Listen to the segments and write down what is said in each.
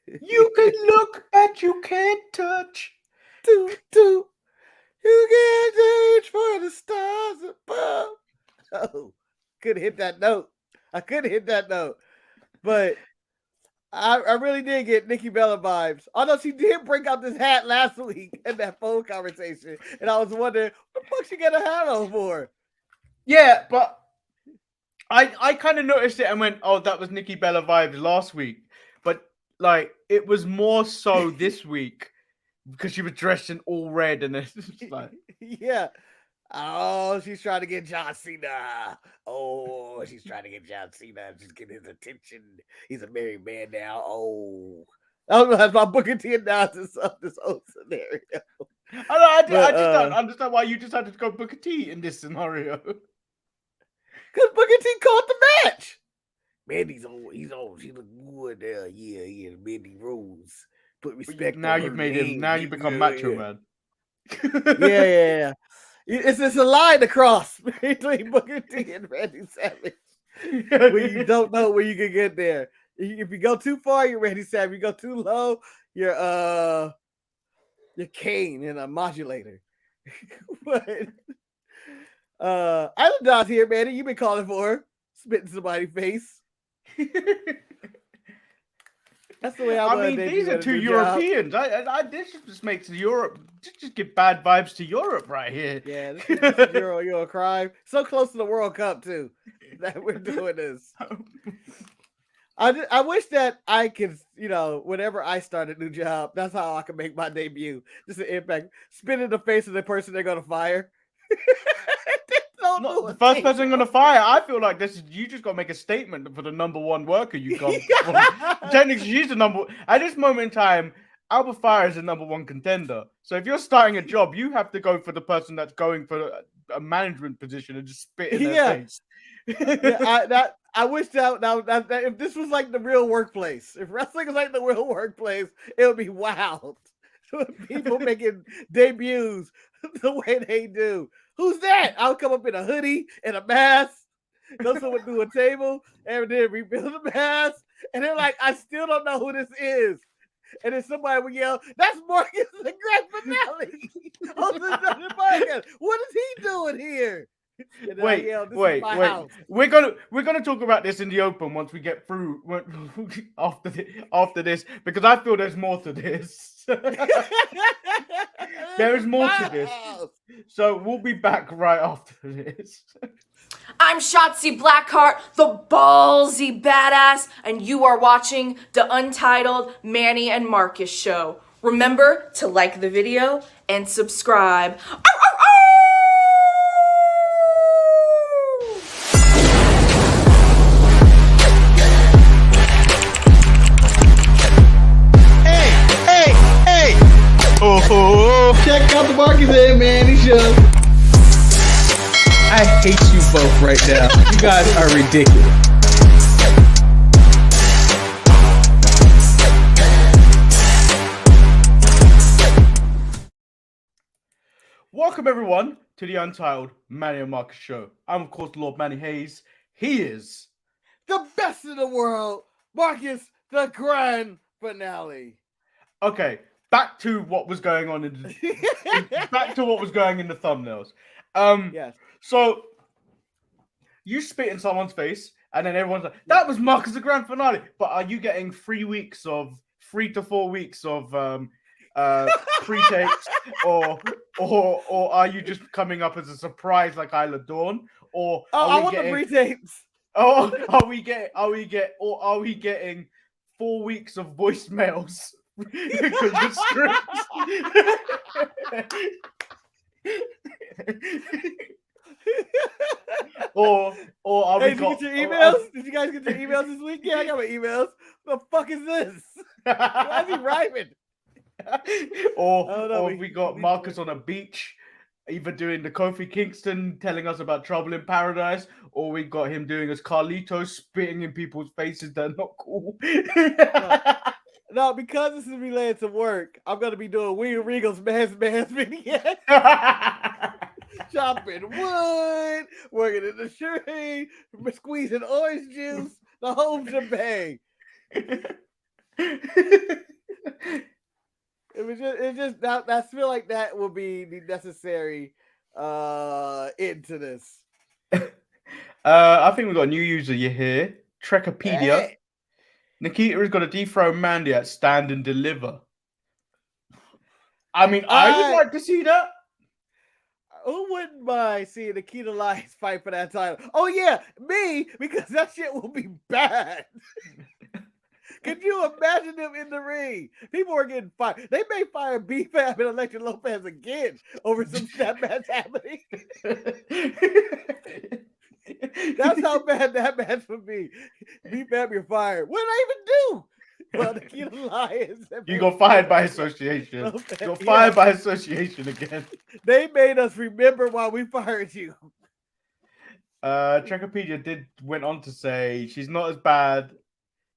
You can look, but you can't touch. Toot, toot. You can't reach for the stars above. Oh, couldn't hit that note. I couldn't hit that note. But I really did get Nikki Bella vibes. Although she did break out this hat last week in that phone conversation. And I was wondering, what the fuck she got a hat on for? Yeah, but I kind of noticed it and went, oh, that was Nikki Bella vibes last week. But like, it was more so this week because she was dressed in all red and it's just like, Yeah. Oh, she's trying to get John Cena. Oh, she's trying to get John Cena. She's getting his attention. He's a married man now. Oh. I don't know how my Booker T analysis of this whole scenario. I just don't understand why you decided to go Booker T in this scenario. Because Booker T caught the match. Mandy's on. He's on. She look good. Yeah. Mandy Rose. Put respect. Now on you've her made name. him. Now you become Macho Man. Yeah. It's a line across between Booker T and Randy Savage. Where you don't know where you can get there. If you go too far, you're Randy Savage. If you go too low, you're Kane and a modulator. But Isla Dawn's here, Manny. You've been calling for her, spitting somebody's face. That's the way I mean, these are two Europeans. This just makes Europe just give bad vibes to Europe right here. Yeah, this is Euro crime. So close to the World Cup too that we're doing this. I wish that I could, whenever I start a new job, that's how I can make my debut. Just an impact, spit in the face of the person they're gonna fire. Not the first person gonna fire. I feel like you just gotta make a statement for the number one worker you got. Technically, she's the number. At this moment in time, Albert Fire is the number one contender. So if you're starting a job, you have to go for the person that's going for a management position and just spit in their face. I wish that if this was like the real workplace, if wrestling was like the real workplace, it would be wild. People making debuts the way they do. Who's that? I'll come up in a hoodie and a mask, go somewhere through a table, and then rebuild the mask. And they're like, I still don't know who this is. And then somebody would yell, that's Marcus the Grand Finale. What is he doing here? Wait. We're gonna talk about this in the open once we get through after this, because I feel there's more to this. There is more to this. So we'll be back right after this. I'm Shotzi Blackheart, the ballsy badass, and you are watching the Untitled Manny and Marcus show. Remember to like the video and subscribe. Hey! Oh! Check out the Marcus and Manny show. I hate you both right now. You guys are ridiculous. Welcome everyone to the Untitled Manny and Marcus show. I'm of course Lord Manny Hayes. He is the best in the world, Marcus the Grand Finale. Okay, back to what was going on in the thumbnails. Yes. So you spit in someone's face, and then everyone's like, "That was Marcus the Grand Finale." But are you getting 3 to 4 weeks of pre-takes, or are you just coming up as a surprise like Isla Dawn? Or I want the pre-tapes. Oh, are we getting 4 weeks of voicemails? or are we did you get your emails? Did you guys get your emails this week? Yeah, I got my emails. The fuck is this? Why is he rhyming? Or we got Marcus on a beach, either doing the Kofi Kingston telling us about Trouble in Paradise, or we got him doing as Carlito spitting in people's faces that are not cool. No, because this is related to work, I'm gonna be doing William Regal's man's video. Chopping wood, working in the tree, squeezing orange juice, the whole shebang. It's just that I feel like that will be the necessary into this. I think we've got a new user here. Trekopedia. Hey. Nikita has got to dethrone Mandy at Stand and Deliver. I mean, I would like to see that. Who wouldn't mind seeing Nikita Lyons fight for that title? Oh yeah, me, because that shit will be bad. Could you imagine them in the ring? People are getting fired. They may fire B-Fab and Electra Lopez again over some that match happening. That's how bad that match would be. B-Fab, you're fired. What did I even do? Well, Nikita Lyons. You got fired by association. You got fired by association again. They made us remember why we fired you. Trekopedia went on to say she's not as bad.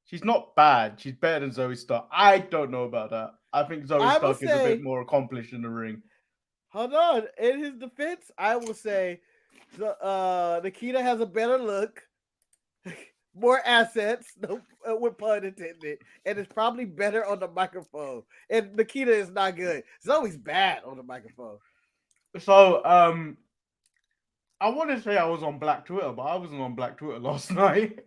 She's not bad. She's better than Zoe Stark. I don't know about that. I think Zoe Stark is a bit more accomplished in the ring. Hold on. In his defense, I will say Nikita has a better look, more assets, no, with pun intended, and it's probably better on the microphone. And Nikita is not good. Zoe's bad on the microphone. So, I want to say I was on Black Twitter, but I wasn't on Black Twitter last night.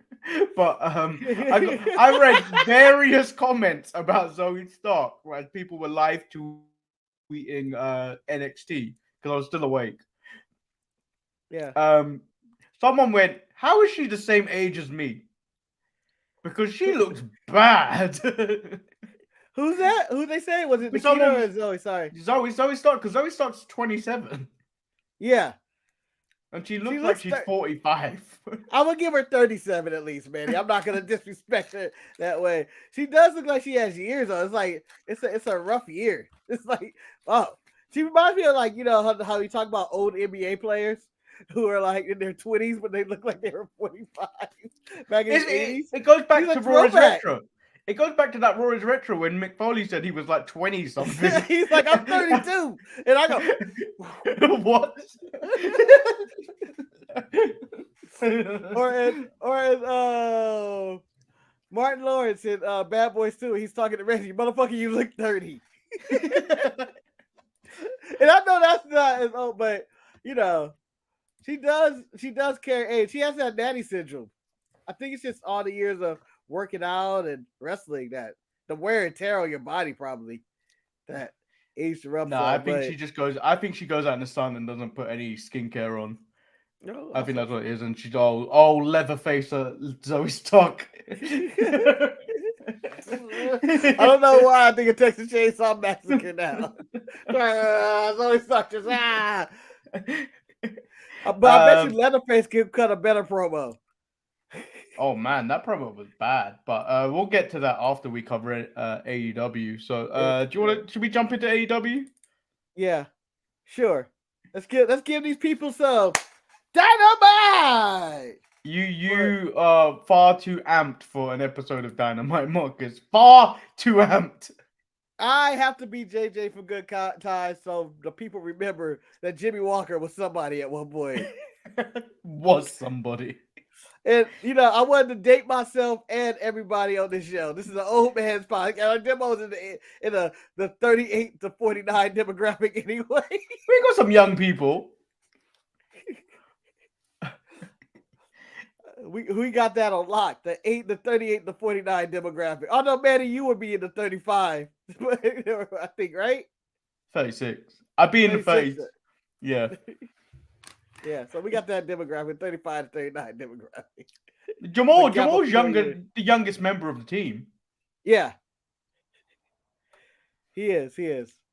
But I read various comments about Zoe Stark, where people were live tweeting NXT because I was still awake. Yeah. Someone went, "How is she the same age as me?" Because she looks bad. Who's that? Who they say? Was it Nikita or Zoe? Sorry, Zoe Stark. Because Zoe Stark's 27. Yeah. And she looks like she's 45. I'm going to give her 37 at least, Manny. I'm not going to disrespect her that way. She does look like she has years on. It's like, it's a rough year. It's like, oh. She reminds me of like, you know, how you talk about old NBA players who are like in their 20s, but they look like they were 45 back in the 80s. It goes back to Roy's Retro. It goes back to that Roy's Retro when Mick Foley said he was like 20 something. He's like, I'm 32. And I go, what? or as Martin Lawrence in Bad Boys 2, he's talking to Reggie, motherfucker, you look 30. And I know that's not as old, but you know, she does carry age. She has that nanny syndrome. I think it's just all the years of working out and wrestling, that the wear and tear on your body probably that aged her up. No, I think she just goes. I think she goes out in the sun and doesn't put any skincare on. No, I think that's what it is, and she's all leather face Zoe Stark. I don't know why I think of Texas Chainsaw Massacre now. Zoe Stark just But I bet you Leatherface could cut a better promo. Oh man, that promo was bad. But we'll get to that after we cover AEW. So should we jump into AEW? Yeah, sure. Let's give these people some Dynamite. You are far too amped for an episode of Dynamite, Marcus. Far too amped. I have to be JJ for good times, so the people remember that Jimmy Walker was somebody at one point. Was somebody. And, you know, I wanted to date myself and everybody on this show. This is an old man's podcast. Our demo's in the 38 to 49 demographic anyway. We got some young people. We got that on lock. The 38 to 49 demographic. Oh, no, Manny, you would be in the 35. I think, right? 36. I'd be in the 30s. Yeah. Yeah, so we got that demographic, 35 to 39 demographic. Jamal's younger, the youngest member of the team. Yeah. He is.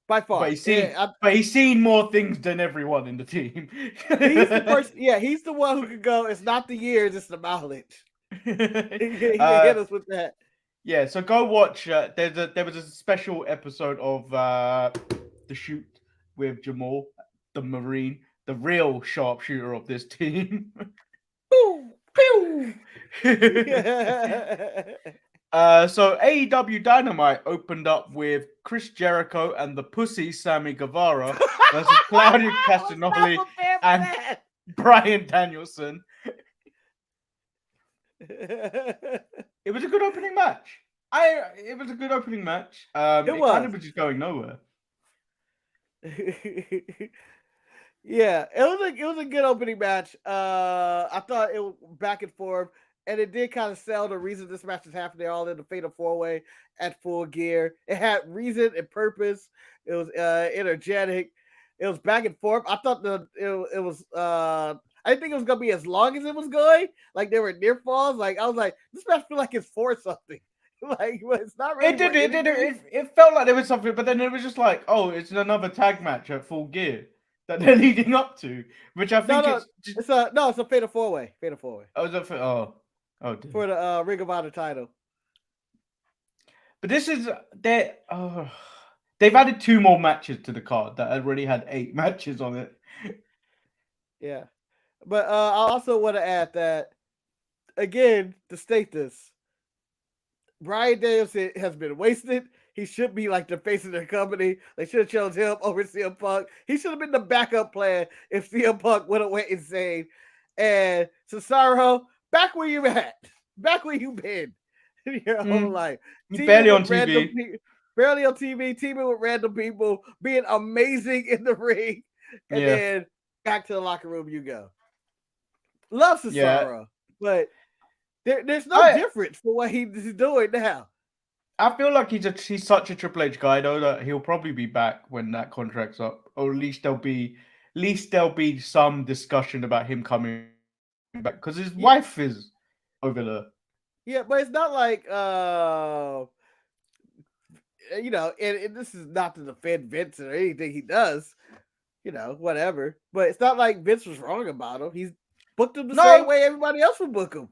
By far. But he's seen more things than everyone in the team. He's the person, he's the one who could go, it's not the years, it's the mileage. He can hit us with that. Yeah, so go watch. There was a special episode of The Shoot with Jamal, the Marine, the real sharpshooter of this team. Pew, pew. So AEW Dynamite opened up with Chris Jericho and the Pussy Sammy Guevara versus Claudio Castagnoli and Bryan Danielson. It was a good opening match. It was a good opening match. It kind was. of was just going nowhere. Yeah, it was a good opening match. I thought it was back and forth, and it did kind of sell the reason this match is happening all in the Fatal 4-Way at Full Gear. It had reason and purpose. It was energetic. It was back and forth. I thought it was I didn't think it was gonna be as long as it was going. Like there were near falls. Like I was like, this match feel like it's for something. Like well, it's not really. It felt like there was something, but then it was just like, oh, it's another tag match at Full Gear that they're leading up to, which I think it's a Fatal 4-Way. Fatal 4-Way. Oh, dear. For the Ring of Honor title. But this is they've added 2 more matches to the card that already had 8 matches on it. Yeah, but I also want to add that again to state this. Bryan Danielson has been wasted. He should be like the face of their company. They should have chosen him over CM Punk. He should have been the backup plan if CM Punk would have went insane. And Cesaro, back where you at. Back where you been in your whole life. Barely on TV. Barely on TV, teaming with random people, being amazing in the ring. And then back to the locker room you go. Love Cesaro, but there's no difference for what he's doing now. I feel like he's such a Triple H guy though that he'll probably be back when that contract's up, or at least there'll be some discussion about him coming back because his wife is over there. Yeah, but it's not like you know, and this is not to defend Vince or anything he does, you know, whatever. But it's not like Vince was wrong about him. He's booked him the same way everybody else would book him.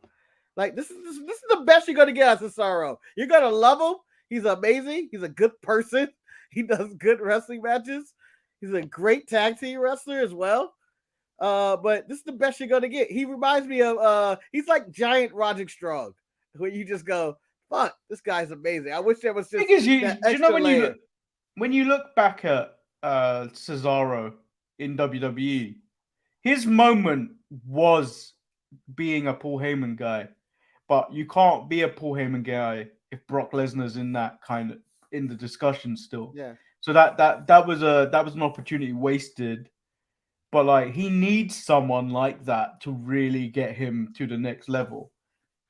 Like this is the best you're gonna get out of Cesaro. You're gonna love him. He's amazing. He's a good person. He does good wrestling matches. He's a great tag team wrestler as well. But this is the best you're gonna get. He reminds me of he's like giant Roderick Strong, where you just go, fuck, this guy's amazing. I wish there was just you know when you look back at Cesaro in WWE, his moment was being a Paul Heyman guy. But you can't be a Paul Heyman guy if Brock Lesnar's in the discussion still. Yeah. So that was an opportunity wasted. But like he needs someone like that to really get him to the next level.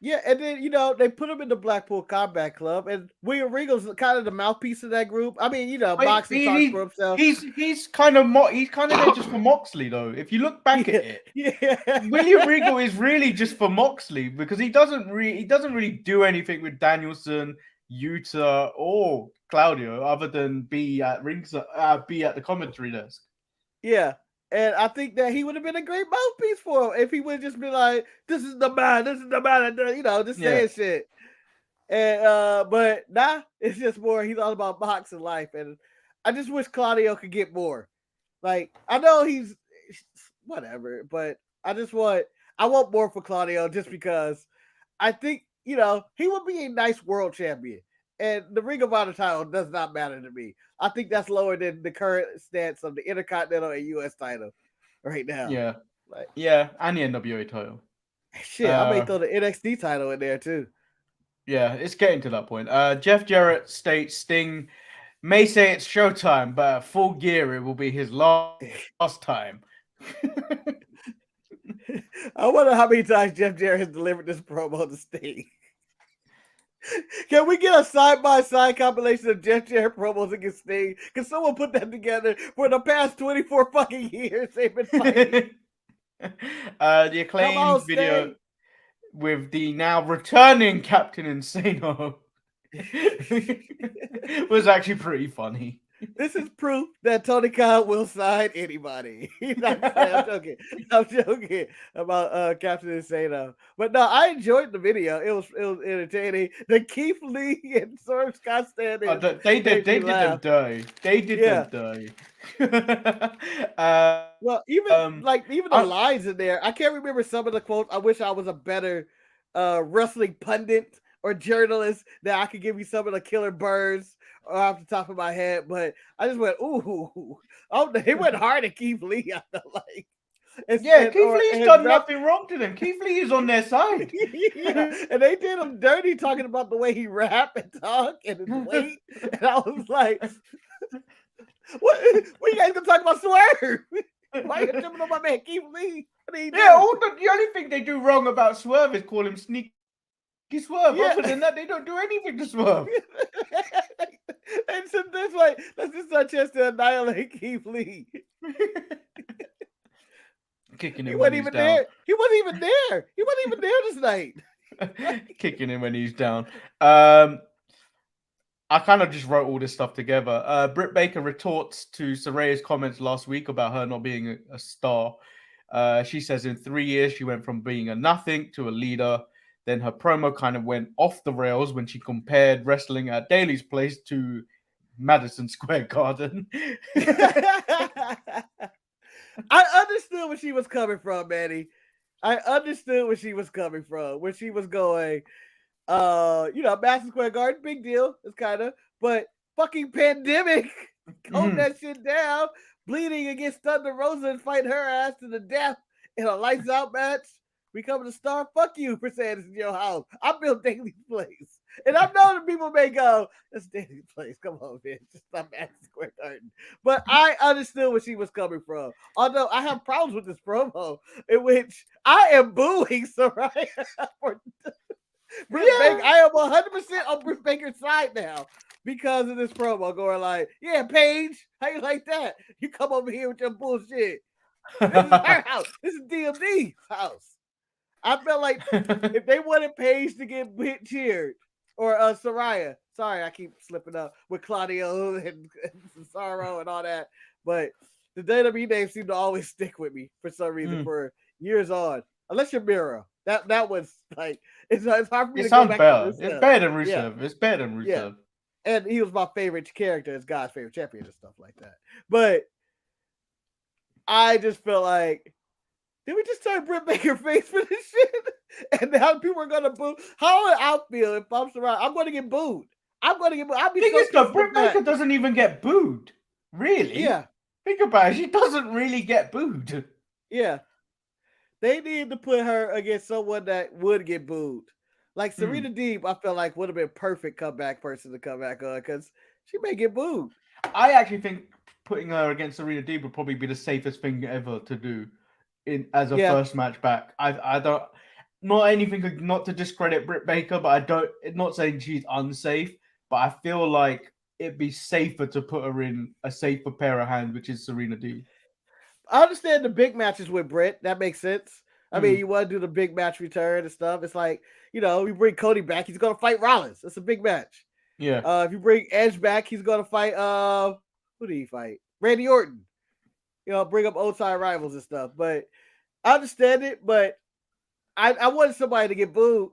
Yeah, and then you know they put him in the Blackpool Combat Club, and William Regal's kind of the mouthpiece of that group. I mean, you know, Moxley talks for himself. He's kind of there just for Moxley though. If you look back at it, William Regal is really just for Moxley because he doesn't really do anything with Danielson, Yuta, or Claudio other than be at the commentary desk. Yeah. And I think that he would have been a great mouthpiece for him if he would just be like, this is the man, you know, just saying shit. And but nah, it's just more he's all about boxing life. And I just wish Claudio could get more. Like, I know he's whatever, but I want more for Claudio just because I think, you know, he would be a nice world champion. And the Ring of Honor title does not matter to me. I think that's lower than the current stance of the Intercontinental and US title right now. Yeah. Like, and the NWA title. Shit, I may throw the NXT title in there too. Yeah, it's getting to that point. Jeff Jarrett states Sting may say it's showtime, but at Full Gear it will be his last time. I wonder how many times Jeff Jarrett has delivered this promo to Sting. Can we get a side-by-side compilation of Jeff Jarrett promos against Sting? Can someone put that together? For the past 24 fucking years, they've been fighting. The Acclaimed video with the now returning Captain Insano was actually pretty funny. This is proof that Tony Khan will sign anybody. I'm joking about Captain Insano. But no, I enjoyed the video. It was entertaining. The Keith Lee and Swerve Scott standing. They did them dirty. They did them dirty. Well, even the lines in there, I can't remember some of the quotes. I wish I was a better wrestling pundit or journalist that I could give you some of the killer birds off the top of my head, but I just went, ooh. Oh, they went hard at Keith Lee, I felt like. Keith Lee's done nothing wrong to them. Keith Lee is on their side. Yeah, and they did him dirty talking about the way he rap and talk and his weight. And I was like, what you guys gonna talk about Swerve? Why are you jumping on my man Keith Lee? The only thing they do wrong about Swerve is call him Sneaky Swerve. Yeah. Other than that, they don't do anything to Swerve. And so this way, that's just our chance to annihilate Keith Lee. Kicking He him wasn't when he's even down. there. He wasn't even there. He wasn't even there this night. Kicking him when he's down. I kind of just wrote all this stuff together. Britt Baker retorts to Saraya's comments last week about her not being a star. She says in 3 years, she went from being a nothing to a leader. Then her promo kind of went off the rails when she compared wrestling at Daly's Place to Madison Square Garden. I understood where she was coming from, Manny. I understood where she was coming from. Where she was going, Madison Square Garden, big deal. It's kind of, but fucking pandemic, hold that shit down. Bleeding against Thunder Rosa and fight her ass to the death in a lights out match. Becoming a star, fuck you for saying it's in your house. I built Daly's Place. And I know that people may go, that's Daly's Place. Come on, man. It's just not Madison Square Garden. But I understood where she was coming from. Although I have problems with this promo in which I am booing Saraya for Britt Baker. I am 100% on Britt Baker's side now because of this promo going like, yeah, Paige, how you like that? You come over here with your bullshit. This is her house. This is DMD's house. I felt like if they wanted Paige to get cheered, or Saraya, sorry, I keep slipping up with Claudio and Cesaro and all that, but the WWE names seem to always stick with me for some reason for years on. Unless you're Miro, that was like it's hard for me to go back to Rusev. It's better than Rusev. Yeah. It's better than Rusev. Yeah. And he was my favorite character as God's favorite champion and stuff like that. But I just felt like, did we just turn Britt Baker face for this shit? And now people are gonna boo. How would I feel if I'm surrounded? I'm gonna get booed. I'll be Britt Baker doesn't even get booed. Really? Yeah. Think about it. She doesn't really get booed. Yeah. They need to put her against someone that would get booed. Like Serena Deeb, I felt like would have been perfect comeback person to come back on because she may get booed. I actually think putting her against Serena Deeb would probably be the safest thing ever to do as a first match back. I don't, not anything, not to discredit Britt Baker, but I don't, not saying she's unsafe, but I feel like it'd be safer to put her in a safer pair of hands, which is Serena Deeb. I understand the big matches with Britt. That makes sense. I mean, you want to do the big match return and stuff. It's like, we bring Cody back. He's going to fight Rollins. It's a big match. Yeah. If you bring Edge back, he's going to fight, who did he fight? Randy Orton. Bring up old time rivals and stuff. But I understand it, but I wanted somebody to get booed.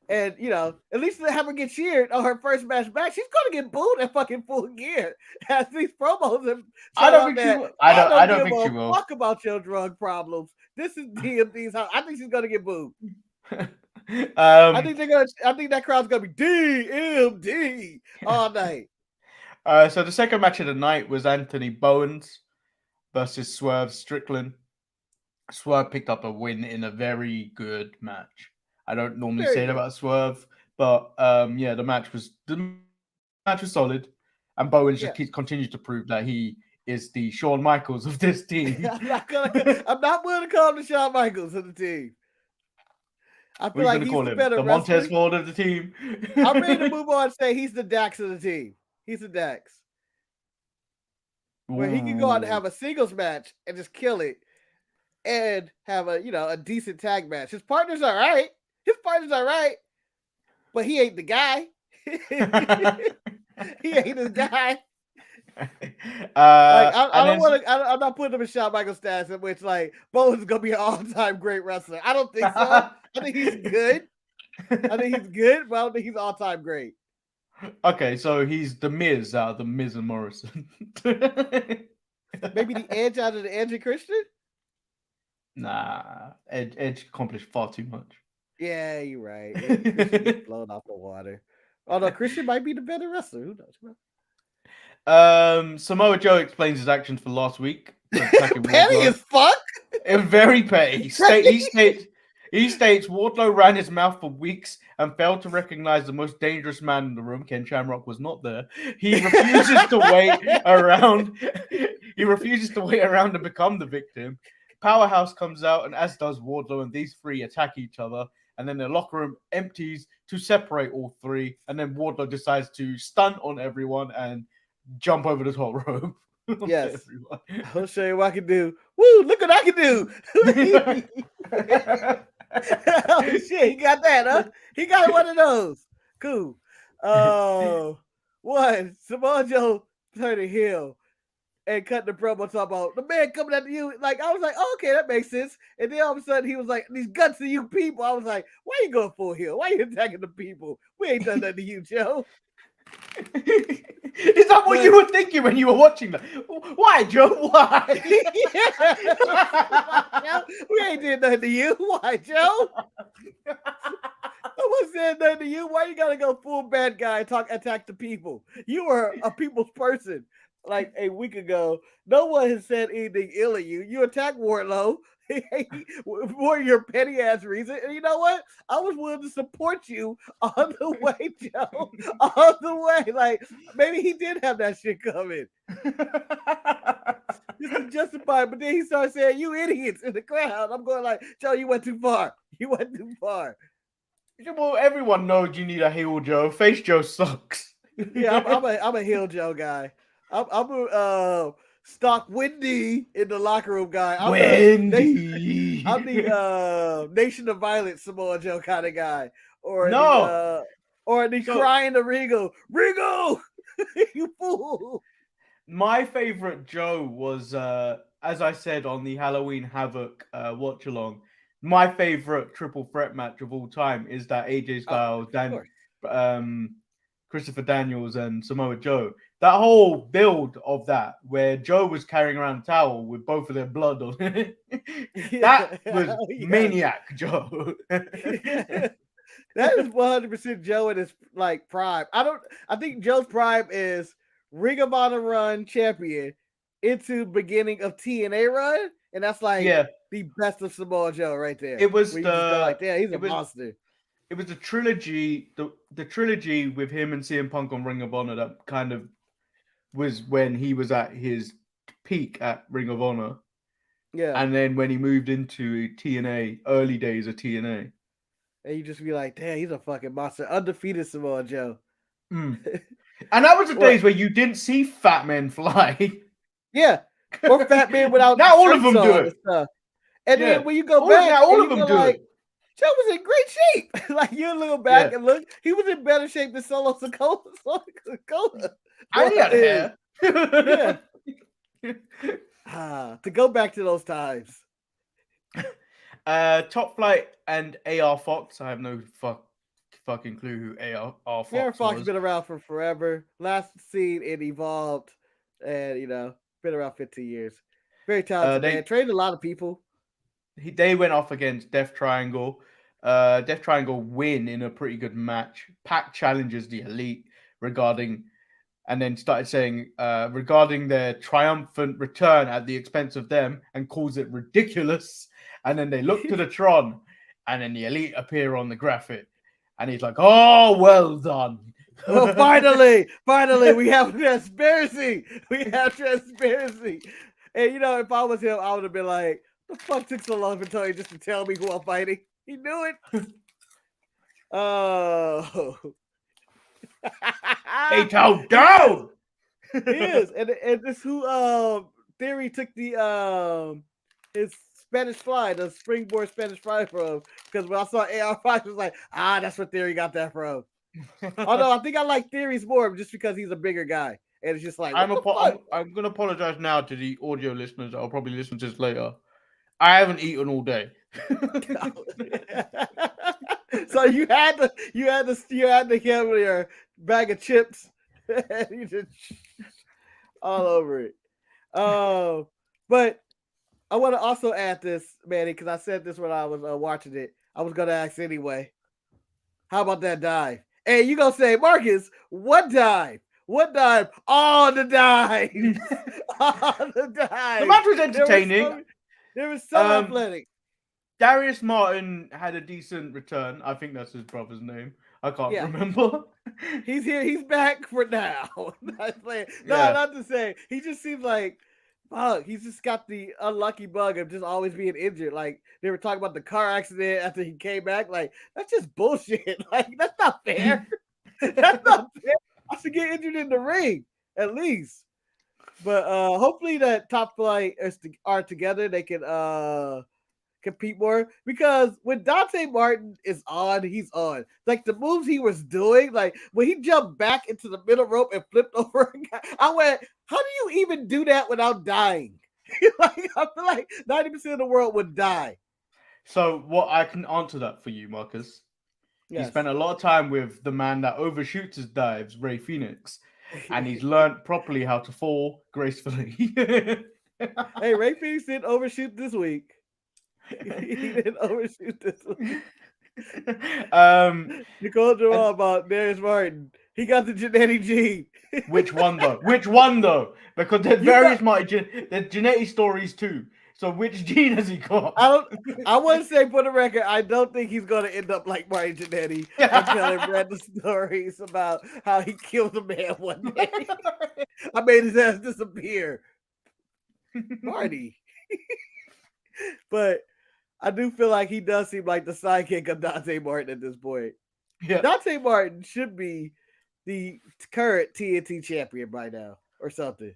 And, at least have her get cheered on her first match back. She's going to get booed at fucking Full Gear. As these promos have I don't think she will. I don't think she will. Fuck about your drug problems. This is DMD's house. I think she's going to get booed. I think that crowd's going to be DMD all night. So the second match of the night was Anthony Bowens versus Swerve Strickland. Swerve picked up a win in a very good match. I don't normally say that about Swerve, but the match was solid, and Bowens just continues to prove that he is the Shawn Michaels of this team. I'm not willing to call him the Shawn Michaels of the team. I feel like he's the better the wrestler. Montez Ford of the team. I'm ready to move on and say he's the Dax of the team. He's the Dax. Where he can go out and have a singles match and just kill it and have a decent tag match. His partner's all right. But he ain't the guy. He ain't the guy. I'm not putting him in Shawn Michaels status in which Bowens is gonna be an all-time great wrestler. I don't think so. I think he's good. But I don't think he's all-time great. Okay, so he's the Miz out of the Miz and Morrison. Maybe the Edge out of the Edge and Christian? Nah, Edge accomplished far too much. Yeah, you're right. Christian blown off the water. Although Christian might be the better wrestler. Who knows? Samoa Joe explains his actions for last week. attacking Petty Wardlow. as fuck. It was very petty. He states Wardlow ran his mouth for weeks and failed to recognize the most dangerous man in the room. Ken Shamrock was not there. He refuses to wait around. He refuses to wait around and become the victim. Powerhouse comes out, and as does Wardlow, and these three attack each other. And then the locker room empties to separate all three. And then Wardlow decides to stunt on everyone and jump over the top rope. Yes. I'll show you what I can do. Woo, look what I can do. Oh shit, he got that, huh? He got one of those. Cool. One, Samoa Joe turned heel and cut the promo talking about the man coming at you. Like, I was like, oh, okay, that makes sense. And then all of a sudden he was like, these guts of you people. I was like, why you going full heel? Why you attacking the people? We ain't done that to you, Joe. Is that what you were thinking when you were watching that? Why, Joe? Why? We ain't did nothing to you. Why, Joe? No one said nothing to you. Why you gotta go full bad guy and attack the people? You were a people's person like a week ago. No one has said anything ill of you. You attacked Wardlow for your petty ass reason. And you know what? I was willing to support you on the way, Joe. On the way. Like, maybe he did have that shit coming. Just to justify it. But then he started saying, you idiots in the crowd. I'm going like, Joe, you went too far. You went too far. Well, everyone knows you need a heel Joe. Face Joe sucks. Yeah, I'm a heel Joe guy. I'm a stock Wendy in the locker room guy. I'm the Nation of Violence Samoa Joe kind of guy. Or the crying to Regal. Regal, you fool. My favorite Joe was, as I said on the Halloween Havoc watch along. My favorite triple threat match of all time is that AJ Styles, Christopher Daniels, and Samoa Joe. That whole build of that, where Joe was carrying around a towel with both of their blood on it, that was maniac Joe. That is 100% Joe in his like prime. I think Joe's prime is Ring of Honor run champion into beginning of TNA run, and that's like the best of Samoa Joe right there. It was he's a monster. It was the trilogy, the trilogy with him and CM Punk on Ring of Honor that kind of was when he was at his peak at Ring of Honor. Yeah. And then when he moved into TNA, early days of TNA. And you just be like, damn, he's a fucking monster. Undefeated Samoa Joe. And that was the days where you didn't see fat men fly. Yeah. Or fat men without now all of them do it. And then when you go back, all of them do it. Joe was in great shape. Like you look back and look, he was in better shape than Solo Sikoa. I had hair. To go back to those times. Top Flight and AR Fox. I have no fucking clue who AR Fox AR Fox was. Been around for forever. Last seen it evolved, and been around 15 years. Very talented man. Trained a lot of people. They went off against Death Triangle. Death Triangle win in a pretty good match. Pac challenges the Elite and then started saying regarding their triumphant return at the expense of them and calls it ridiculous. And then they look to the Tron and then the Elite appear on the graphic. And he's like, oh, well done. Oh, finally, we have transparency. And if I was him, I would have been like, the fuck took so long for Tony just to tell me who I'm fighting? He knew it. Oh. They told down. He is. And this who Theory took the his Spanish fly, the springboard Spanish fly from. Because when I saw AR5, I was like, that's where Theory got that from. Although I think I like Theory's more just because he's a bigger guy. And it's just like, I'm going to apologize now to the audio listeners. I'll probably listen to this later. I haven't eaten all day. So you had to give your bag of chips and you just all over it. But I want to also add this, Manny, because I said this when I was watching it. I was gonna ask anyway. How about that dive? Hey, you gonna say, Marcus, what dive? What dime? All the dimes. All the dimes. The match was entertaining. There was so athletic. Darius Martin had a decent return. I think that's his brother's name. I can't remember. He's here. He's back for now. Not playing. No, Yeah. not to say. He just seems like, fuck, he's just got the unlucky bug of just always being injured. Like, they were talking about the car accident after he came back. Like, that's just bullshit. Like, that's not fair. That's not fair. I should get injured in the ring, at least. But hopefully that Top Flight are together. They can compete more, because when Dante Martin is on, he's on. Like the moves he was doing, like when he jumped back into the middle rope and flipped over a guy, I went, how do you even do that without dying? Like, I feel like 90% of the world would die. So what I can answer that for you, Marcus. Yes. He spent a lot of time with the man that overshoots his dives, Ray Phoenix, and he's learned properly how to fall gracefully. Hey, Ray Phoenix didn't overshoot this week. He didn't overshoot this week. Nicole Durant about Darius Martin. He got the genetic gene. Which one though? Which one though? Because there's there's genetic stories too. So which gene has he got? I want to say for the record, I don't think he's going to end up like Martin Jannetty until I read the stories about how he killed a man one day. I made his ass disappear. Marty. But I do feel like he does seem like the sidekick of Dante Martin at this point. Yeah. Dante Martin should be the current TNT champion by now or something.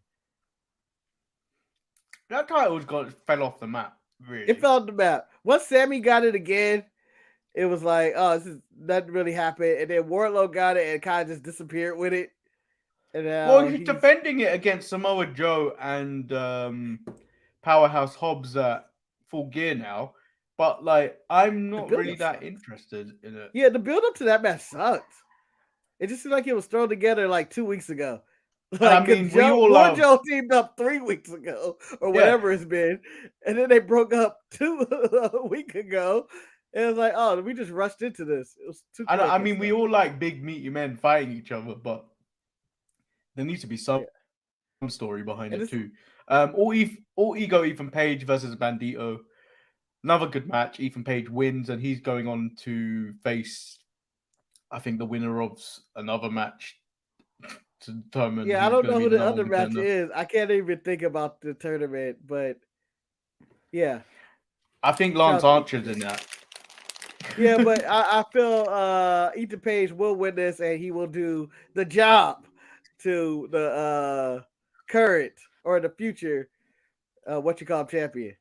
That title fell off the map, really. It fell off the map. Once Sammy got it again, it was like, oh, this is nothing really happened. And then Wardlow got it and kind of just disappeared with it. And well, he's defending it against Samoa Joe and Powerhouse Hobbs at Full Gear now. But like, I'm not really that interested in it. Yeah, the build up to that match sucked. It just seemed like it was thrown together like 2 weeks ago. Like, I mean, Joe teamed up 3 weeks ago or whatever it's been, and then they broke up a week ago. And it was like, oh, we just rushed into this. It was too quick. I mean, we all like big meaty men fighting each other, but there needs to be some story behind it too. All Ego Ethan Page versus Bandito. Another good match. Ethan Page wins, and he's going on to face, I think, the winner of another match to determine. Yeah, I don't know who the other match is. I can't even think about the tournament, but yeah. I think Lance Archer's in that. Yeah, but I feel Ethan Page will win this, and he will do the job to the current or the future champion.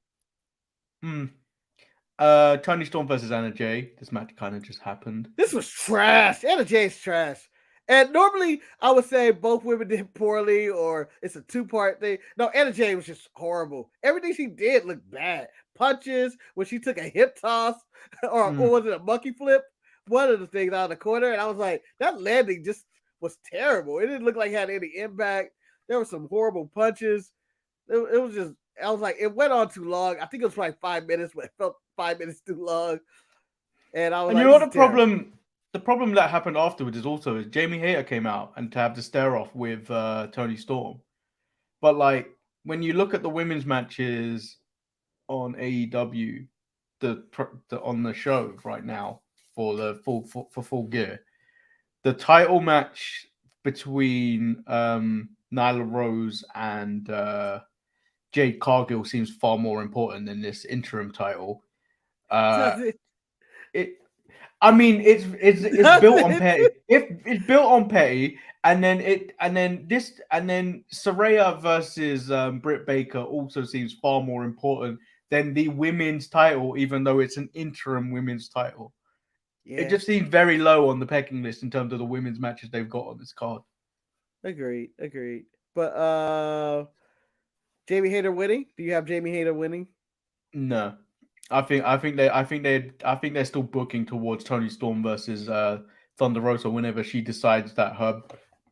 Tony Storm versus Anna Jay. This match kind of just happened. This was trash. Anna Jay's trash. And normally I would say both women did poorly or it's a two-part thing. No, Anna Jay was just horrible. Everything she did looked bad. Punches, when she took a hip toss, or was it a monkey flip? One of the things out of the corner. And I was like, that landing just was terrible. It didn't look like it had any impact. There were some horrible punches. It was just, I was like, it went on too long. I think it was like 5 minutes, but it felt 5 minutes too long. And I was like, you know what the problem? The problem that happened afterwards is Jamie Hayter came out and to have the stare off with Tony Storm. But like when you look at the women's matches on AEW, on the show right now for the Full Gear, the title match between Nyla Rose and Jade Cargill seems far more important than this interim title. I mean, it's built on petty. It's built on petty, and then Saraya versus Britt Baker also seems far more important than the women's title, even though it's an interim women's title. Yeah. It just seems very low on the pecking list in terms of the women's matches they've got on this card. Agreed. But Jamie Hayter winning? Do you have Jamie Hayter winning? No. I think they're still booking towards Tony Storm versus Thunder Rosa whenever she decides that her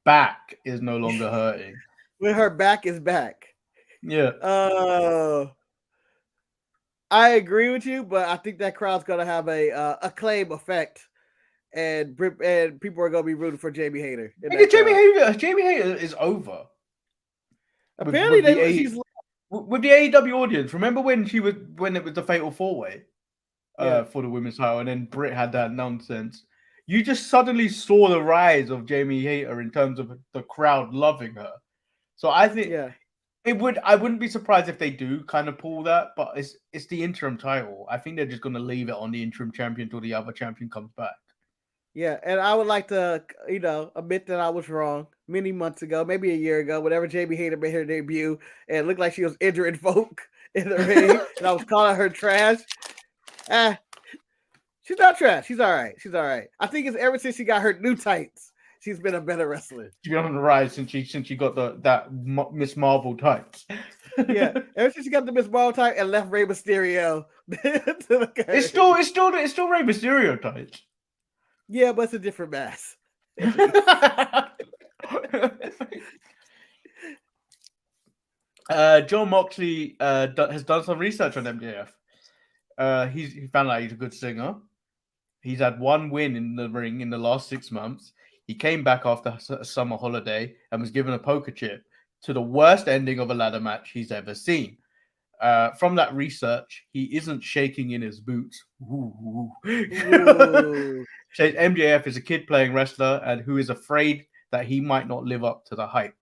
back is no longer hurting. When her back is back. Yeah. I agree with you, but I think that crowd's gonna have a acclaim effect, and people are gonna be rooting for Jamie Hayter. Nigga, Jamie Hayter is over. Apparently, she's with the AEW audience. Remember when it was the Fatal 4-Way for the women's title, and then Britt had that nonsense. You just suddenly saw the rise of Jamie Hayter in terms of the crowd loving her. So I think I wouldn't be surprised if they do kind of pull that, but it's the interim title. I think they're just going to leave it on the interim champion until the other champion comes back. Yeah, and I would like to, admit that I was wrong many months ago, maybe a year ago, whenever Jamie Hayter made her debut, and it looked like she was injuring folk in the ring, and I was calling her trash. She's not trash. She's all right. I think it's ever since she got her new tights, she's been a better wrestler. She's been on the rise since she got that Miss Marvel tights. Yeah, ever since she got the Miss Marvel tight and left Rey Mysterio. It's still Rey Mysterio tights. Yeah, but it's a different mass. John Moxley has done some research on MJF. He found out he's a good singer. He's had one win in the ring in the last 6 months. He came back after a summer holiday and was given a poker chip to the worst ending of a ladder match he's ever seen. From that research, he isn't shaking in his boots. Ooh. Says MJF is a kid playing wrestler and who is afraid that he might not live up to the hype.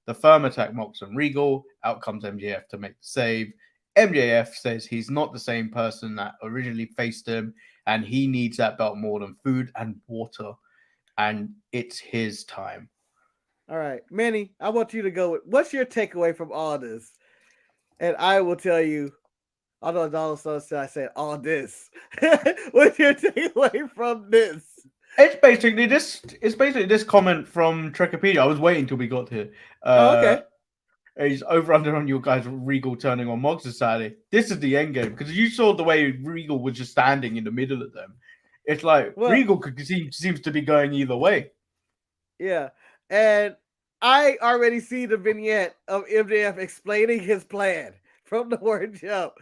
The firm attack Mox and Regal. Out comes MJF to make the save. MJF says he's not the same person that originally faced him, and he needs that belt more than food and water, and it's his time. All right, Manny, I want you to go with what's your takeaway from all this? And I will tell you, although Donald said I said all this. What's your takeaway from this? It's basically this comment from Trekipedia. I was waiting till we got here. Okay. He's over under on your guys Regal turning on Mox Saturday. This is the end game because you saw the way Regal was just standing in the middle of them. It's like Regal seems to be going either way. Yeah, and I already see the vignette of MJF explaining his plan from the word jump.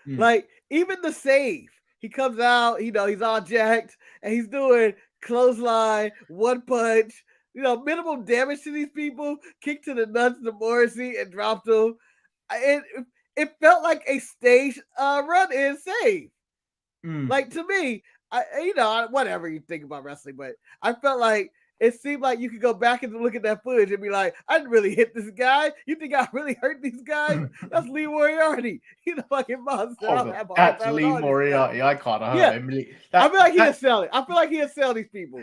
Like even the save, he comes out, he's all jacked and he's doing clothesline, one punch. Minimal damage to these people, kick to the nuts to Morrissey and dropped them. It felt like a stage run-in save. Like to me, whatever you think about wrestling, but I felt like it seemed like you could go back and look at that footage and be like, I didn't really hit this guy. You think I really hurt these guys? That's Lee Moriarty. He's the fucking monster. That's Lee Moriarty. I can't hurt him. I feel like he'll sell it. I feel like he'll sell these people.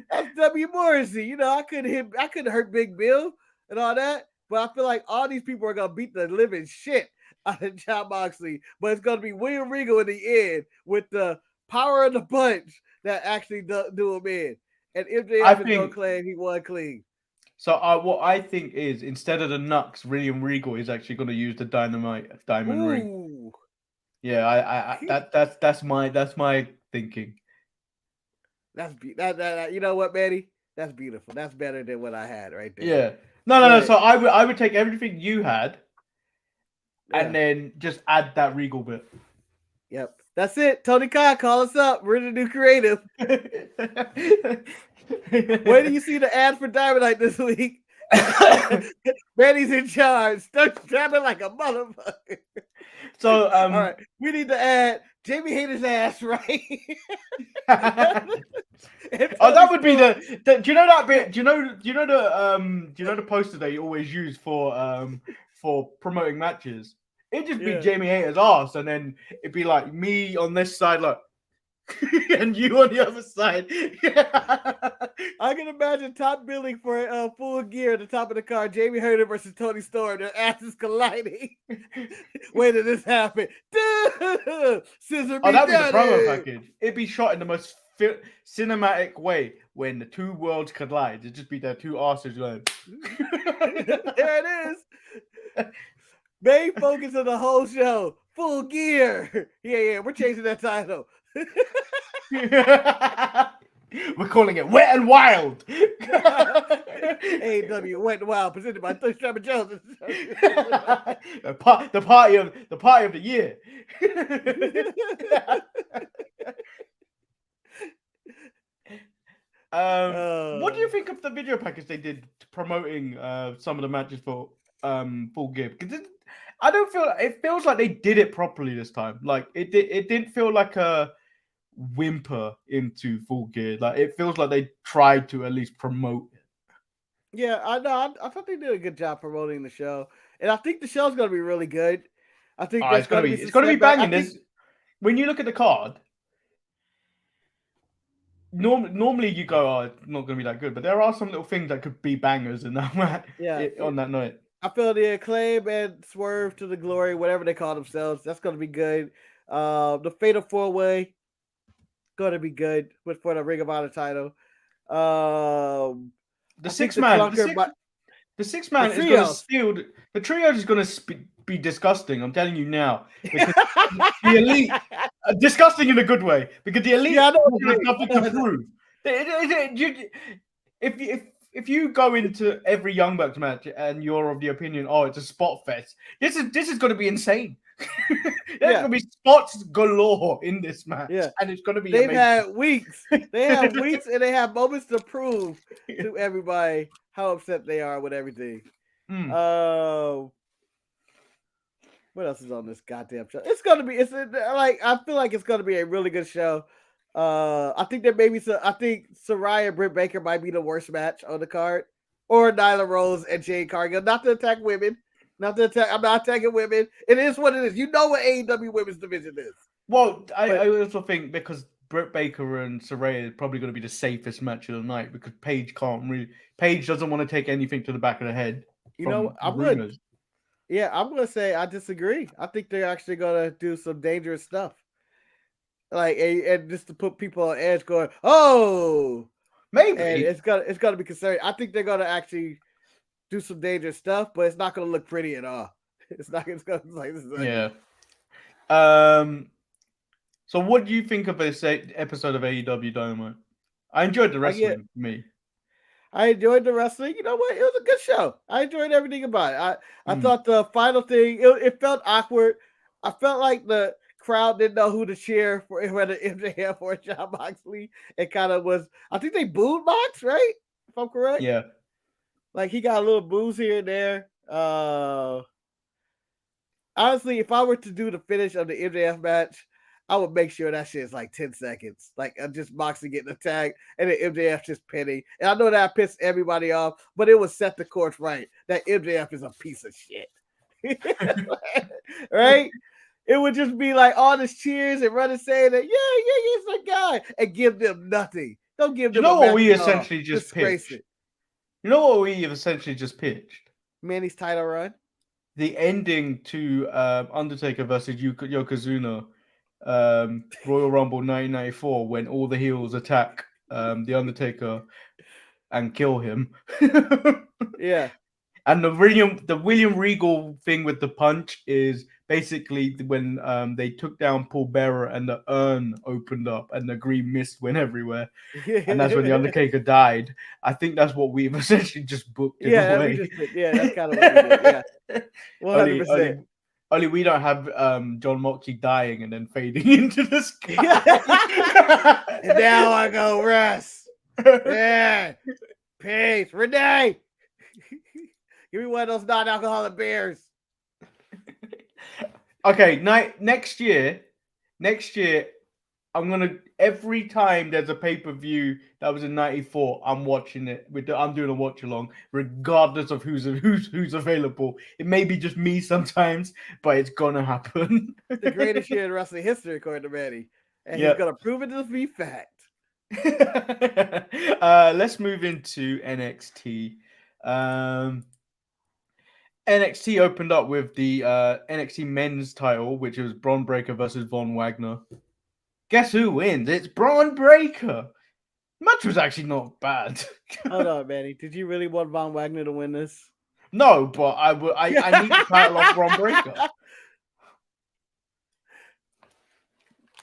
That's W. Morrissey. I couldn't hurt Big Bill and all that. But I feel like all these people are gonna beat the living shit out of Jon Moxley. But it's gonna be William Regal in the end with the power of the punch that actually do him in. And MJF is gonna claim he won clean. So what I think is instead of the Nux, William Regal is actually gonna use the diamond ring. Yeah, that's my thinking. That you know what, Manny? That's beautiful. That's better than what I had right there. Yeah. No. So I would take everything you had, and then just add that Regal bit. Yep. That's it. Tony Khan, call us up. We're the new creative. Where do you see the ad for Dynamite this week? Manny's in charge. Start trapping like a motherfucker. So all right, we need to add Jamie Hayter's ass, right? That would be the do you know that bit? Do you know the poster they always use for promoting matches? It'd just be Jamie Hayter's ass, and then it'd be like me on this side, like and you on the other side. I can imagine top billing for Full Gear at the top of the card. Jamie Hayter versus Tony Storm. Their asses colliding. When did this happen? Scissor me. That was the promo package. It'd be shot in the most cinematic way when the two worlds collide. It'd just be their two asses going. There it is. Main focus of the whole show. Full Gear. Yeah, we're changing that title. We're calling it Wet and Wild. AEW Wet and Wild, presented by Thush Trapper Jones. the party of the year. What do you think of the video package they did promoting some of the matches for Full Gear? Because I don't feel it feels like they did it properly this time. Like it didn't feel like a whimper into Full Gear. Like it feels like they tried to at least promote it. Yeah, I know. I thought they did a good job promoting the show, and I think the show's gonna be really good. I think there's gonna be it's gonna be setback. banging. When you look at the card, normally you go, oh, it's not gonna be that good, but there are some little things that could be bangers in that match. Yeah, on that night. I feel the Acclaim and Swerve to the Glory, whatever they call themselves, that's gonna be good. The Fatal 4-Way gonna be good for the Ring of Honor title. The six man is going to steal. The trio is going to be disgusting. I'm telling you now. Because the Elite, disgusting in a good way. Because the Elite have nothing to prove. If you go into every Young Bucks match and you're of the opinion, oh, it's a spot fest, this is going to be insane. There's going to be spots galore in this match, and it's going to be. They've had weeks. They have weeks, and they have moments to prove to everybody how upset they are with everything. What else is on this goddamn show? It's gonna be. I feel like it's gonna be a really good show. I think that maybe I think Saraya and Britt Baker might be the worst match on the card, or Nyla Rose and Jade Cargill. Not to attack women. I'm not attacking women. It is what it is. You know what AEW Women's Division is. Well, I also think because Britt Baker and Saraya is probably going to be the safest match of the night because Paige doesn't want to take anything to the back of the head. You know, I'm going to say I disagree. I think they're actually going to do some dangerous stuff. Like, and just to put people on edge going, oh, maybe. And it's gonna be concerning. I think they're going to actually do some dangerous stuff, but it's not going to look pretty at all. It's going to like this. Yeah. So what do you think of this episode of AEW Dynamite? I enjoyed the wrestling. I enjoyed the wrestling. You know what? It was a good show. I enjoyed everything about it. I thought the final thing, it felt awkward. I felt like the crowd didn't know who to cheer for, whether MJF or Jon Moxley. It kind of was, I think they booed Mox, right? If I'm correct. Yeah. Like he got a little boos here and there. Honestly, if I were to do the finish of the MJF match, I would make sure that shit is like 10 seconds. Like just Moxley getting attacked and then MJF just pinning. And I know that pissed everybody off, but it would set the course right that MJF is a piece of shit. Right? It would just be like all this cheers and running saying that, yeah, it's a guy, and give them nothing. Don't give them. You know what we essentially just pitched? You know what we have essentially just pitched? Manny's title run. The ending to Undertaker versus Yokozuna, Royal Rumble 1994, when all the heels attack the Undertaker and kill him. Yeah. And the William Regal thing with the punch is basically when they took down Paul Bearer and the urn opened up and the green mist went everywhere. And that's when the Undertaker died. I think that's what we've essentially just booked in a way. That's kind of what we did. Yeah. 100%. Only we don't have John Moxley dying and then fading into the sky. And now I go rest. Yeah. Peace. Renee. Give me one of those non-alcoholic beers. Okay, next year, I'm gonna every time there's a pay-per-view that was in '94, I'm watching it. I'm doing a watch along, regardless of who's available. It may be just me sometimes, but it's gonna happen. The greatest year in wrestling history, according to Manny, and he's gonna prove it to be fact. Let's move into NXT. NXT opened up with the NXT men's title, which was Braun Breaker versus Von Wagner. Guess who wins? It's Braun Breaker. Match was actually not bad. Hold on, Manny. Did you really want Von Wagner to win this? No, but I need the title off Braun Breaker.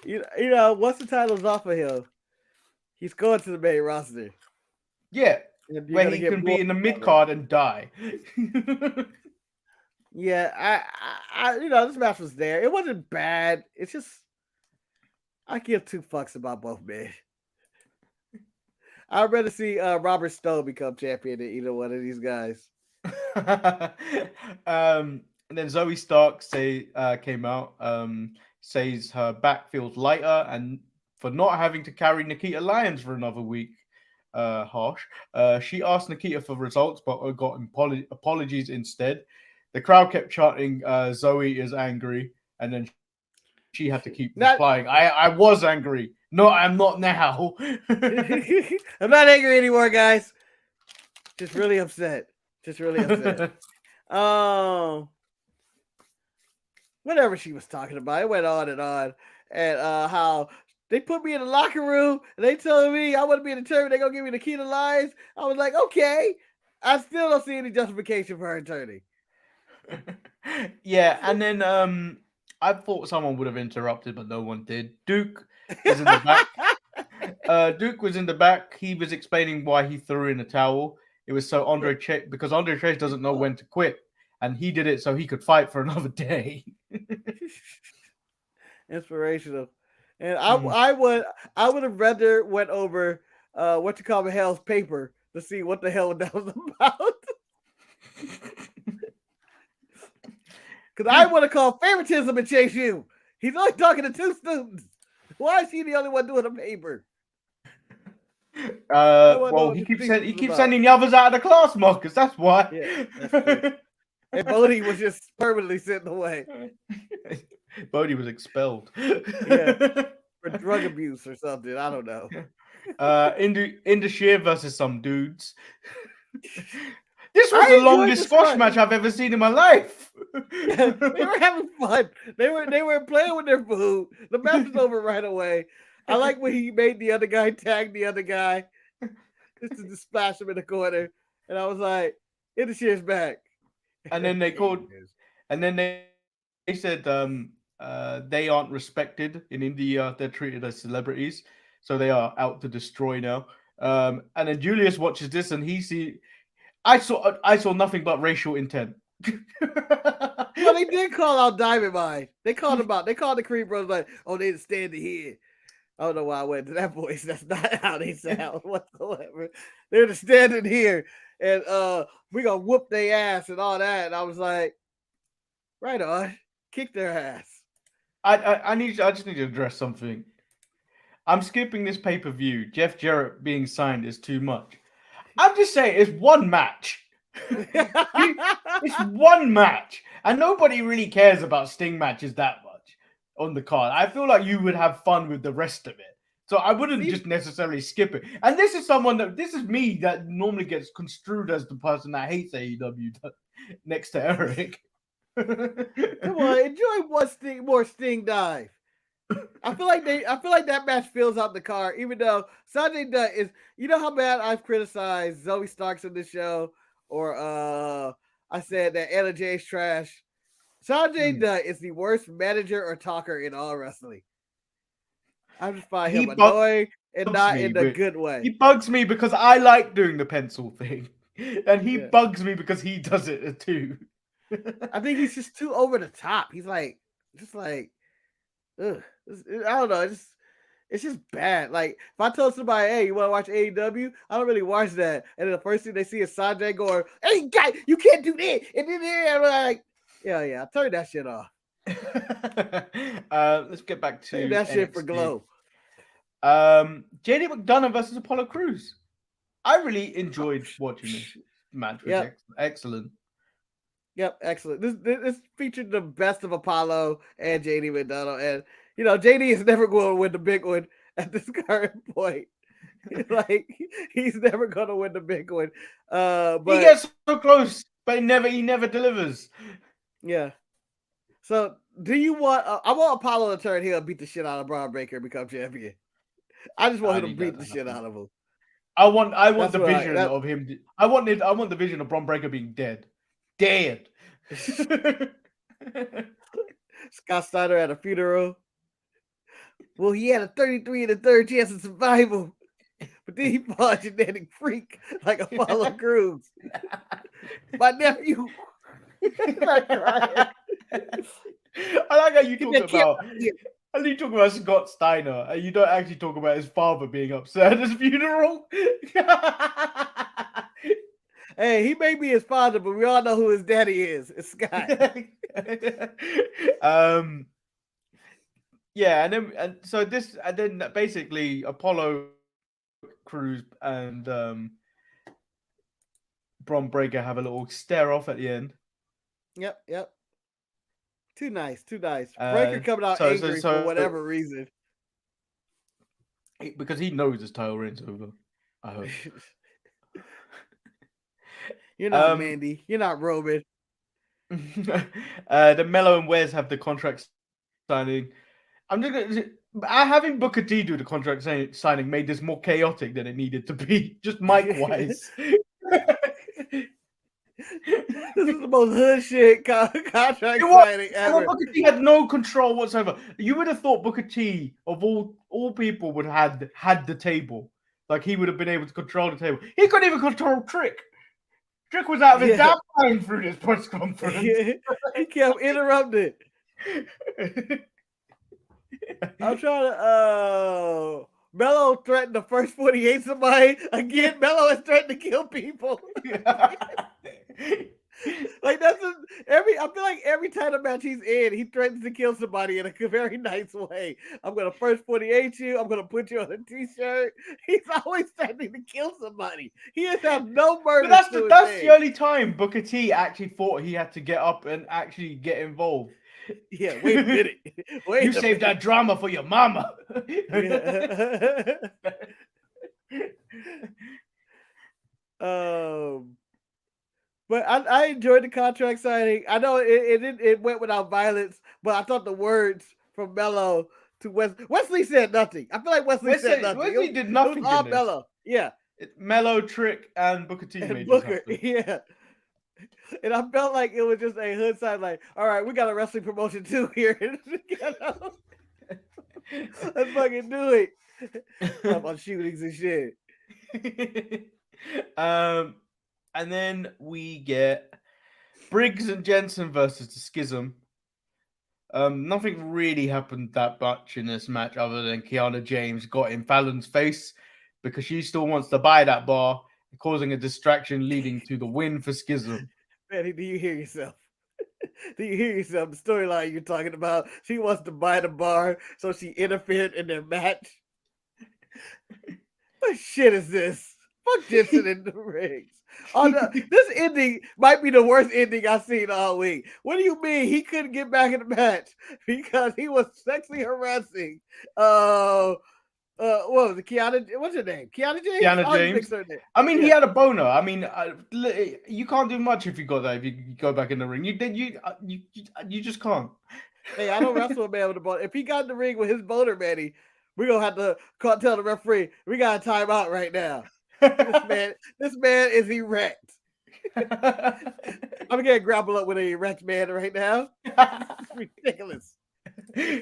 You know, once the title's off of him, he's going to the main roster. Yeah, where he can be in the mid card and die. Yeah, I this match was there. It wasn't bad. It's just I give two fucks about both men. I'd rather see Robert Stone become champion than either one of these guys. And then Zoe Stark came out, says her back feels lighter and for not having to carry Nikita Lyons for another week. Harsh. She asked Nikita for results, but got apologies instead. The crowd kept chanting, Zoe is angry, and then she had to keep replying, I was angry. No, I'm not now. I'm not angry anymore, guys. Just really upset. Whatever she was talking about, it went on, and how they put me in the locker room and they telling me I want to be in the tournament. They're gonna give me the key to Lyons. I was like, okay. I still don't see any justification for her turning. Yeah, and then I thought someone would have interrupted, but no one did. Duke is in the back. Duke was in the back. He was explaining why he threw in a towel. It was so because Andre Chase doesn't know when to quit, and he did it so he could fight for another day. Inspirational. And I would have rather went over Hell's paper to see what the hell that was about. Because I want to call favoritism and Chase U. He's only talking to 2 students. Why is he the only one doing a paper? Well, he keeps sending the others out of the class, Marcus. That's why. Yeah, that's true. And Bodie was just permanently sitting away. Bodie was expelled. Yeah, for drug abuse or something. I don't know. Indashir versus some dudes. This was the longest squash match I've ever seen in my life. Yeah, they were having fun. They were playing with their food. The match was over right away. I like when he made the other guy tag the other guy just to splash him in the corner. And I was like, Indashir's back. And then they said they aren't respected in India. They're treated as celebrities, so they are out to destroy now. And then Julius watches this, and I saw nothing but racial intent. Well, they did call out Diamond Mine. They called him out. They called the Creed Brothers like, oh, they're standing here. I don't know why I went to that voice. That's not how they sound whatsoever. They're just standing here, and we gonna whoop their ass and all that. And I was like, right on, kick their ass. I just need to address something. I'm skipping this pay-per-view. Jeff Jarrett being signed is too much. I'm just saying it's one match. It's one match, and nobody really cares about Sting matches that much on the card. I feel like you would have fun with the rest of it, so I wouldn't just necessarily skip it. And this is me that normally gets construed as the person that hates AEW next to Eric. Come on, enjoy one more Sting dive. I feel like that match fills out the card, even though Sanjay Dutt is. You know how bad I've criticized Zoe Starks in this show, or I said that Anna Jay's trash. Sanjay Dutt is the worst manager or talker in all wrestling. I just find him annoying and not in a good way. He bugs me because I like doing the pencil thing, and he bugs me because he does it too. I think he's just too over the top. He's just like, ugh. I don't know. It's just bad. Like if I told somebody, "Hey, you want to watch AEW?" I don't really watch that, and then the first thing they see is Sanjay going, "Hey, guy, you can't do that," and then I'm like, "Yeah, turn that shit off." Let's get back to Save that shit for Glow. JD McDonough versus Apollo Crews. I really enjoyed watching this match. It was excellent. Yep, excellent. This featured the best of Apollo and JD McDonough, and JD is never going to win the big one at this current point. Like he's never going to win the big one. But he gets so close, but he never delivers. Yeah. So, do you want? I want Apollo to turn heel and beat the shit out of Braun Breaker and become champion. I just want him to beat the shit out of him. I want the vision of him. I want the vision of Braun Breaker being dead. Scott Steiner at a funeral. Well, he had a 33 1/3 chance of survival, but then he fought a genetic freak like Apollo Crews. My nephew. I like how you talk about And you talk about Scott Steiner, and you don't actually talk about his father being upset at his funeral. Hey, he may be his father, but we all know who his daddy is. It's Scott. Yeah, and then basically Apollo Crews and Bron Breakker have a little stare off at the end. Yep. Too nice. Breakker coming out angry for whatever reason. Because he knows his title reign's over. I hope. You're not Mandy. You're not Roman. The Mello and Wes have the contract signing. Having Booker T do the contract signing made this more chaotic than it needed to be, just mic-wise. This is the most hood shit contract signing ever. Booker T had no control whatsoever. You would have thought Booker T, of all people, would have had the table. Like, he would have been able to control the table. He couldn't even control Trick. Trick was out of his damn mind through this press conference. He kept interrupting. I'm trying to. Mello threatened the first 48 somebody. Again, Mello is threatening to kill people. Like I feel like every title match he's in, he threatens to kill somebody in a very nice way. I'm gonna first 48 you. I'm gonna put you on a t-shirt. He's always threatening to kill somebody. He has have no mercy. But that's the only time Booker T actually thought he had to get up and actually get involved. Yeah, wait a minute. You saved that drama for your mama. But I enjoyed the contract signing. I know it went without violence, but I thought the words from Mello to Wesley said nothing. I feel like Wesley said nothing. Wesley did nothing. It was all Mello. Yeah. Mello, Trick, and Booker T. And Booker, yeah. And I felt like it was just a hood side, like, all right, we got a wrestling promotion too here. Let's fucking do it. About shootings and shit. And then we get Briggs and Jensen versus the Schism. Nothing really happened that much in this match other than Kiana James got in Fallon's face because she still wants to buy that bar, causing a distraction leading to the win for Schism. Manny, do you hear yourself? Do you hear yourself? The storyline you're talking about, she wants to buy the bar, so she interfered in their match. What shit is this? Fuck Jensen in the rings. This ending might be the worst ending I've seen all week. What do you mean he couldn't get back in the match because he was sexually harassing? What was it? Kiana? What's her name? Kiana James. Kiana James. I mean, he had a boner. I mean, you can't do much if you got that. If you go back in the ring, you just can't. Hey, I don't wrestle a man with a boner. If he got in the ring with his boner, Manny, we're gonna have to tell the referee we got a timeout right now. This man is erect. I'm gonna grapple up with an erect man right now. It's ridiculous. He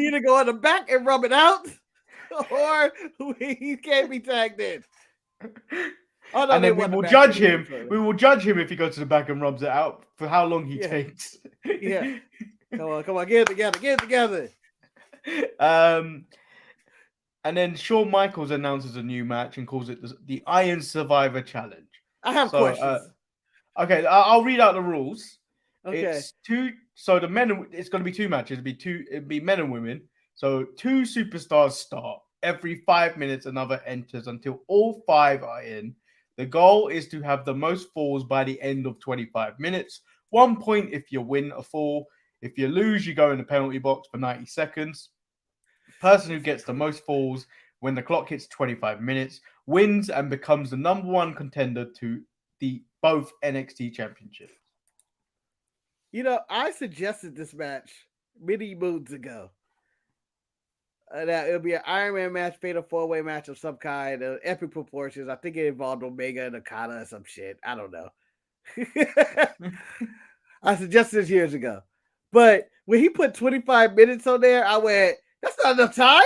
either go on the back and rub it out, or he can't be tagged in. Oh, no, and then we will judge him. We will judge him if he goes to the back and rubs it out for how long he takes. Yeah. Come on, get it together. And then Shawn Michaels announces a new match and calls it the Iron Survivor Challenge. I have questions. Okay, I'll read out the rules. Okay. It's it's going to be two matches. It'd be men and women. So 2 superstars start. Every 5 minutes, another enters until all 5 are in. The goal is to have the most falls by the end of 25 minutes. 1 point if you win a fall. If you lose, you go in the penalty box for 90 seconds. The person who gets the most falls when the clock hits 25 minutes wins and becomes the #1 contender to both NXT championships. You know, I suggested this match many moons ago. That it'll be an Iron Man match, fatal 4-way match of some kind, epic proportions. I think it involved Omega and Okada or some shit. I don't know. I suggested this years ago. But when he put 25 minutes on there, I went, that's not enough time.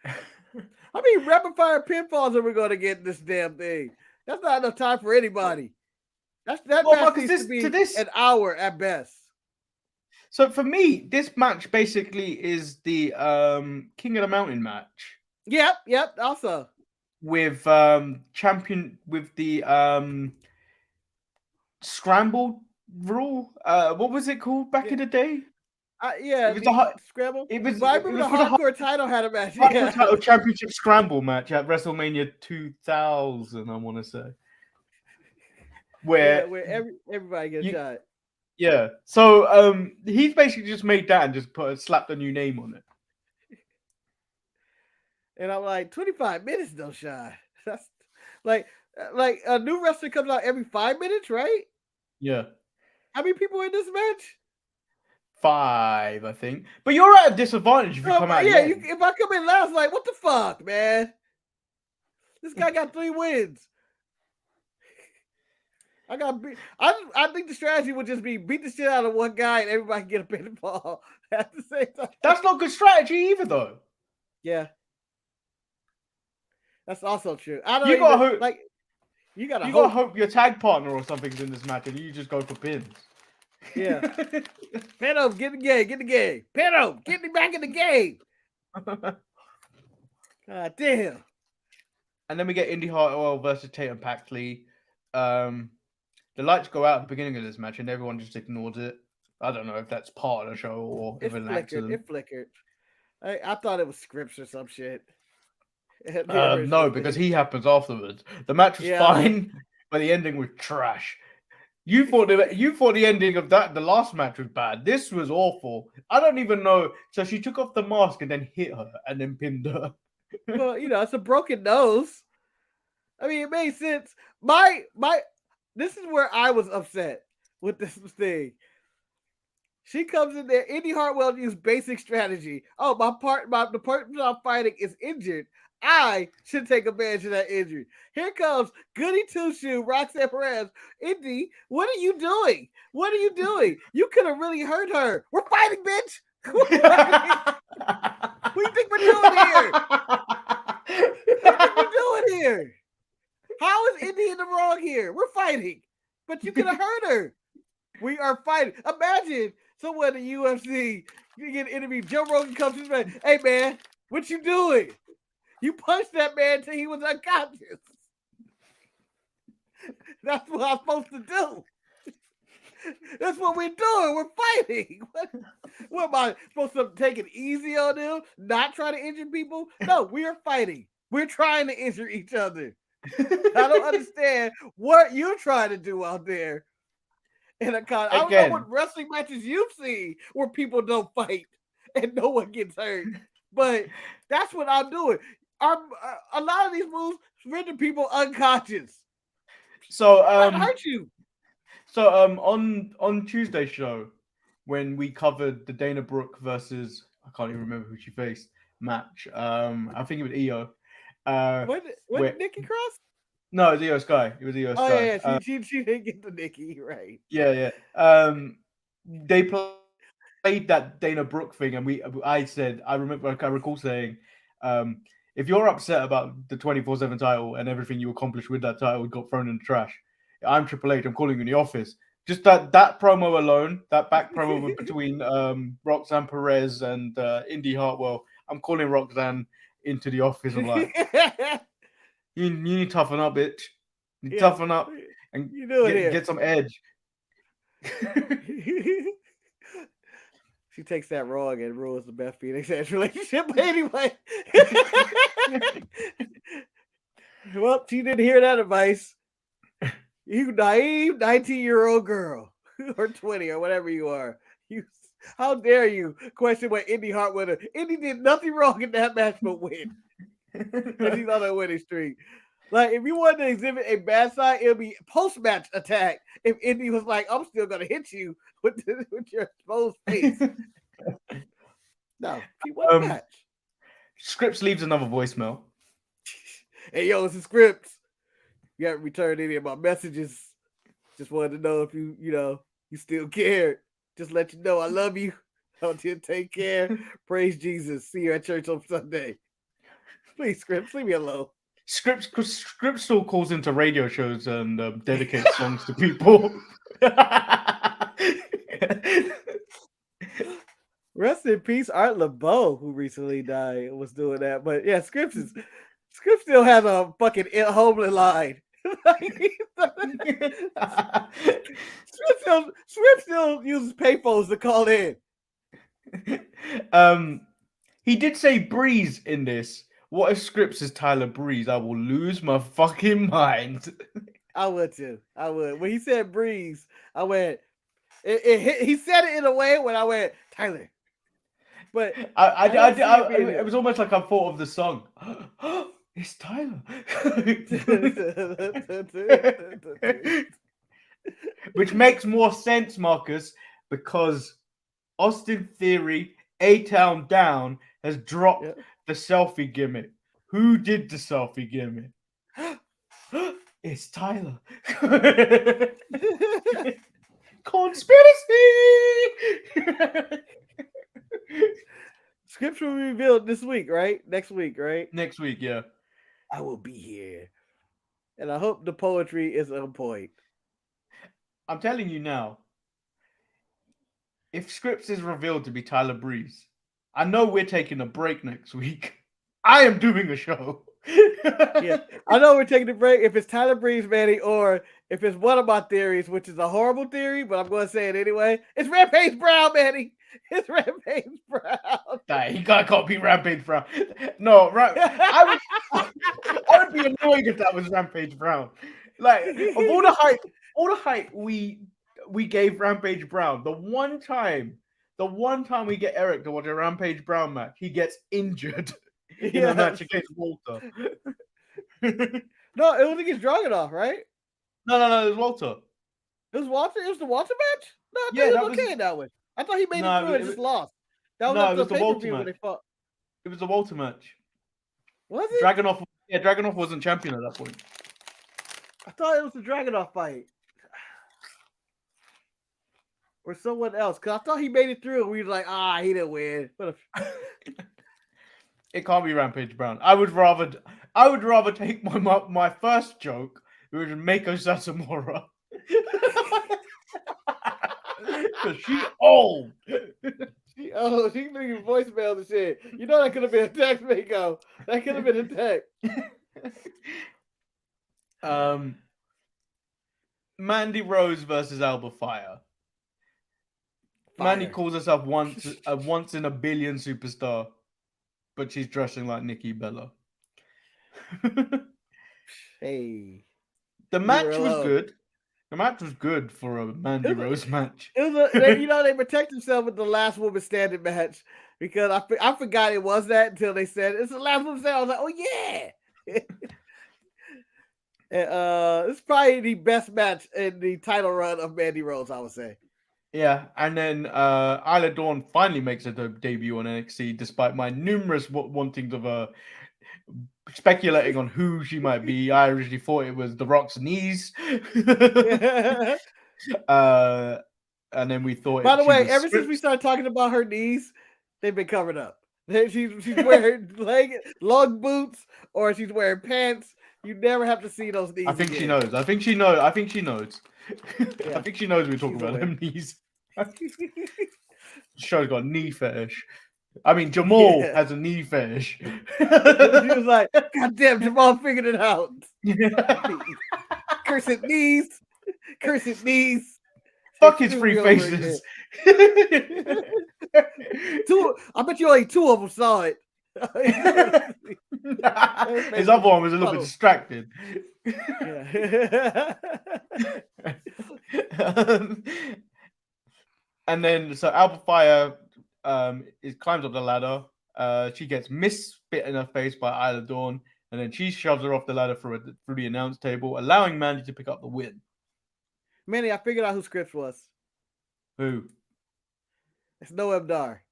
How many rapid fire pinfalls are we going to get in this damn thing? That's not enough time for anybody. That match needs to be an hour at best. So for me, this match basically is the King of the Mountain match Yep. Also, with champion with the scramble rule. What was it called back in the day? yeah, It was the scramble. it was But I remember the for the hardcore title had a match. Hardcore Yeah, title championship scramble match at WrestleMania 2000. I want to say where where everybody gets shot. yeah. So he's basically just made that and just slapped a new name on it. And I'm like, 25 minutes, no shot. That's like a new wrestler comes out every 5 minutes, right? Yeah. How many people in this match? 5, I think. But you're at a disadvantage if you come out. Yeah, if I come in last, like, what the fuck, man? This guy got 3 wins. I think the strategy would just be beat the shit out of one guy and everybody can get a pinfall at the same time. That's not good strategy either, though. Yeah. That's also true. I don't You even, gotta hope, like you gotta hope your tag partner or something's in this match and you just go for pins. Yeah. Pano, get in the game. Pano, get me back in the game. God damn. And then we get Indy Hartwell versus Tatum Paxley. The lights go out at the beginning of this match and everyone just ignores it. I don't know if that's part of the show or if it's an accident. It flickered. I thought it was scripts or some shit. No, because he happens afterwards. The match was fine, but the ending was trash. You thought the ending of the last match was bad. This was awful. I don't even know. So she took off the mask and then hit her and then pinned her. Well, it's a broken nose. I mean, it made sense. This is where I was upset with this thing. She comes in there. Indy Hartwell used basic strategy. Oh, the partner I'm fighting is injured. I should take advantage of that injury. Here comes Goody Two-Shoe, Roxanne Perez. Indy, what are you doing? What are you doing? You could have really hurt her. We're fighting, bitch. What do you think we're doing here? What are we doing here? How is Indy in the wrong here? We're fighting, but you could have hurt her. We are fighting. Imagine someone in the UFC, you get interviewed. Joe Rogan comes to his man. Hey, man, what you doing? You punched that man till he was unconscious. That's what I'm supposed to do. That's what we're doing. We're fighting. What am I supposed to take it easy on them? Not try to injure people? No, we are fighting. We're trying to injure each other. I don't understand what you're trying to do out there. I don't know what wrestling matches you've seen where people don't fight and no one gets hurt. But that's what I'm doing. A lot of these moves render people unconscious. So hurt you. So on Tuesday's show, when we covered the Dana Brooke versus I can't even remember who she faced match. I think it was Io. What Nikki Cross? No, it was Io Sky. It was Io Sky. Oh yeah, she didn't get the Nikki right. Yeah. They played that Dana Brooke thing, and I recall saying, if you're upset about the 24/7 title and everything you accomplished with that title got thrown in the trash, I'm Triple H. I'm calling you in the office. Just that promo alone, that back promo between Roxanne Perez and Indy Hartwell. I'm calling Roxanne into the office. I'm like, you need to toughen up, bitch. You toughen up and get some edge. She takes that wrong and ruins the Beth Phoenix Edge relationship. But anyway, well, she didn't hear that advice. You naive 19-year-old girl or 20 or whatever you are. How dare you question what Indy Hartwell did? Indy did nothing wrong in that match but win. And he's on a winning streak. Like, if you wanted to exhibit a bad side, it would be post-match attack. If Indy was like, I'm still going to hit you with your exposed face. No, he won the match. Scripps leaves another voicemail. Hey, yo, it's a Scripps. You haven't returned any of my messages. Just wanted to know if you still cared. Just let you know I love you. Until take care. Praise Jesus. See you at church on Sunday. Please, Scripps, leave me alone. Scripps still calls into radio shows and dedicates songs to people. Rest in peace, Art LeBeau, who recently died, was doing that. But yeah, Scripps still has a fucking homely line. Scripps still uses payphones to call in. He did say Breeze in this. What if Scripps is Tyler Breeze? I will lose my fucking mind. I would too. I would. When he said Breeze, I went. He said it in a way when I went Tyler. But it was almost like I thought of the song. It's Tyler. Which makes more sense, Marcus, because Austin Theory, A-Town Down, has dropped the selfie gimmick. Who did the selfie gimmick? It's Tyler. Conspiracy! Scripts will be revealed this week, right? Next week, right? Next week, yeah. I will be here. And I hope the poetry is on point. I'm telling you now, if Scripps is revealed to be Tyler Breeze, I know we're taking a break next week. I am doing a show. Yeah, I know we're taking a break. If it's Tyler Breeze, Manny, or if it's one of my theories, which is a horrible theory, but I'm going to say it anyway. It's Rampage Brown, Manny. It's Rampage Brown. Nah, he can't be Rampage Brown. No, I would be annoyed if that was Rampage Brown. Like, of all the hype we gave Rampage Brown, the one time we get Eric to watch a Rampage Brown match, he gets injured in a match against Walter. No, it was against Dragunov, right? No, it was Walter. It was Walter? It was the Walter match? No, I thought Yeah, he that was okay in that one. I thought he made No, it through and just lost. That was it was the the Walter pay-per-view when they match. fought. It was the Walter match. Was it? Dragunov wasn't champion at that point. I thought it was the Dragunov fight. Or someone else. Because I thought he made it through and we were like, he didn't win. It can't be Rampage Brown. I would rather take my first joke, which is Mako Satomura. Because she's old. She's making voicemail and shit. You know that could have been a text, Mako. That could have been a text. Mandy Rose versus Alba Fire. Mandy calls herself a once in a billion superstar, but she's dressing like Nikki Bella. Hey. The match was good. The match was good for a Mandy Rose match. It was they protect themselves with the last woman standing match because I forgot it was that until they said it's the last woman standing. I was like, oh yeah. It's probably the best match in the title run of Mandy Rose, I would say. Yeah, and then Isla Dawn finally makes her debut on NXT, despite my numerous wantings of speculating on who she might be. I originally thought it was The Rock's niece. And then we thought. By the way, ever since we started talking about her knees, they've been covered up. She's wearing long boots or she's wearing pants. You never have to see those knees. I think again. she knows. I think she knows. Yeah. I think she knows we're talking about them knees. Show's got knee fetish. I mean, Jamal has a knee fetish. He was like, God damn, Jamal figured it out. Cursed knees. Cursed knees. Fuck his free faces. I bet you only two of them saw it. His other one was a little bit distracted. And then, so Alba Fire climbs up the ladder. She gets misspit in her face by Isla Dawn, and then she shoves her off the ladder through the announce table, allowing Mandy to pick up the win. Manny, I figured out who Scripps was. Who? It's Noam Dar.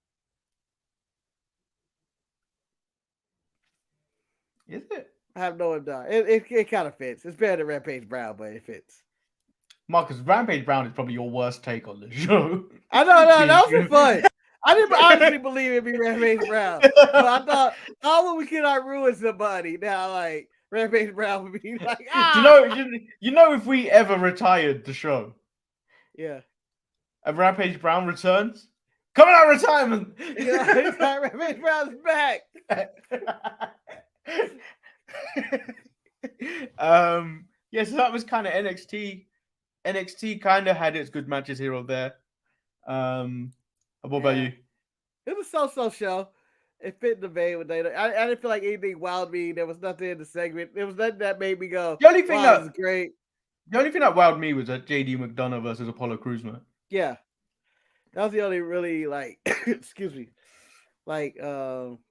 Is it? I have Noam Dar. It kind of fits. It's better than Rampage Brown, but it fits. Marcus, Rampage Brown is probably your worst take on the show. I know, that was fun. I didn't honestly believe it'd be Rampage Brown. But I thought, when we cannot ruin somebody, now like Rampage Brown would be like, you know if we ever retired the show, yeah, and Rampage Brown returns, Coming out of retirement. Mitch Brown's back. Yeah, so that was kind of NXT. NXT kind of had its good matches here or there. What about you? It was a so-so show. It fit the vein with Dana. I didn't feel like anything wowed me. There was nothing in the segment. There was nothing that made me go, The only thing wow, this is great. The only thing that wowed me was that JD McDonough versus Apollo Crews match. Yeah. That was the only really, like, excuse me, like,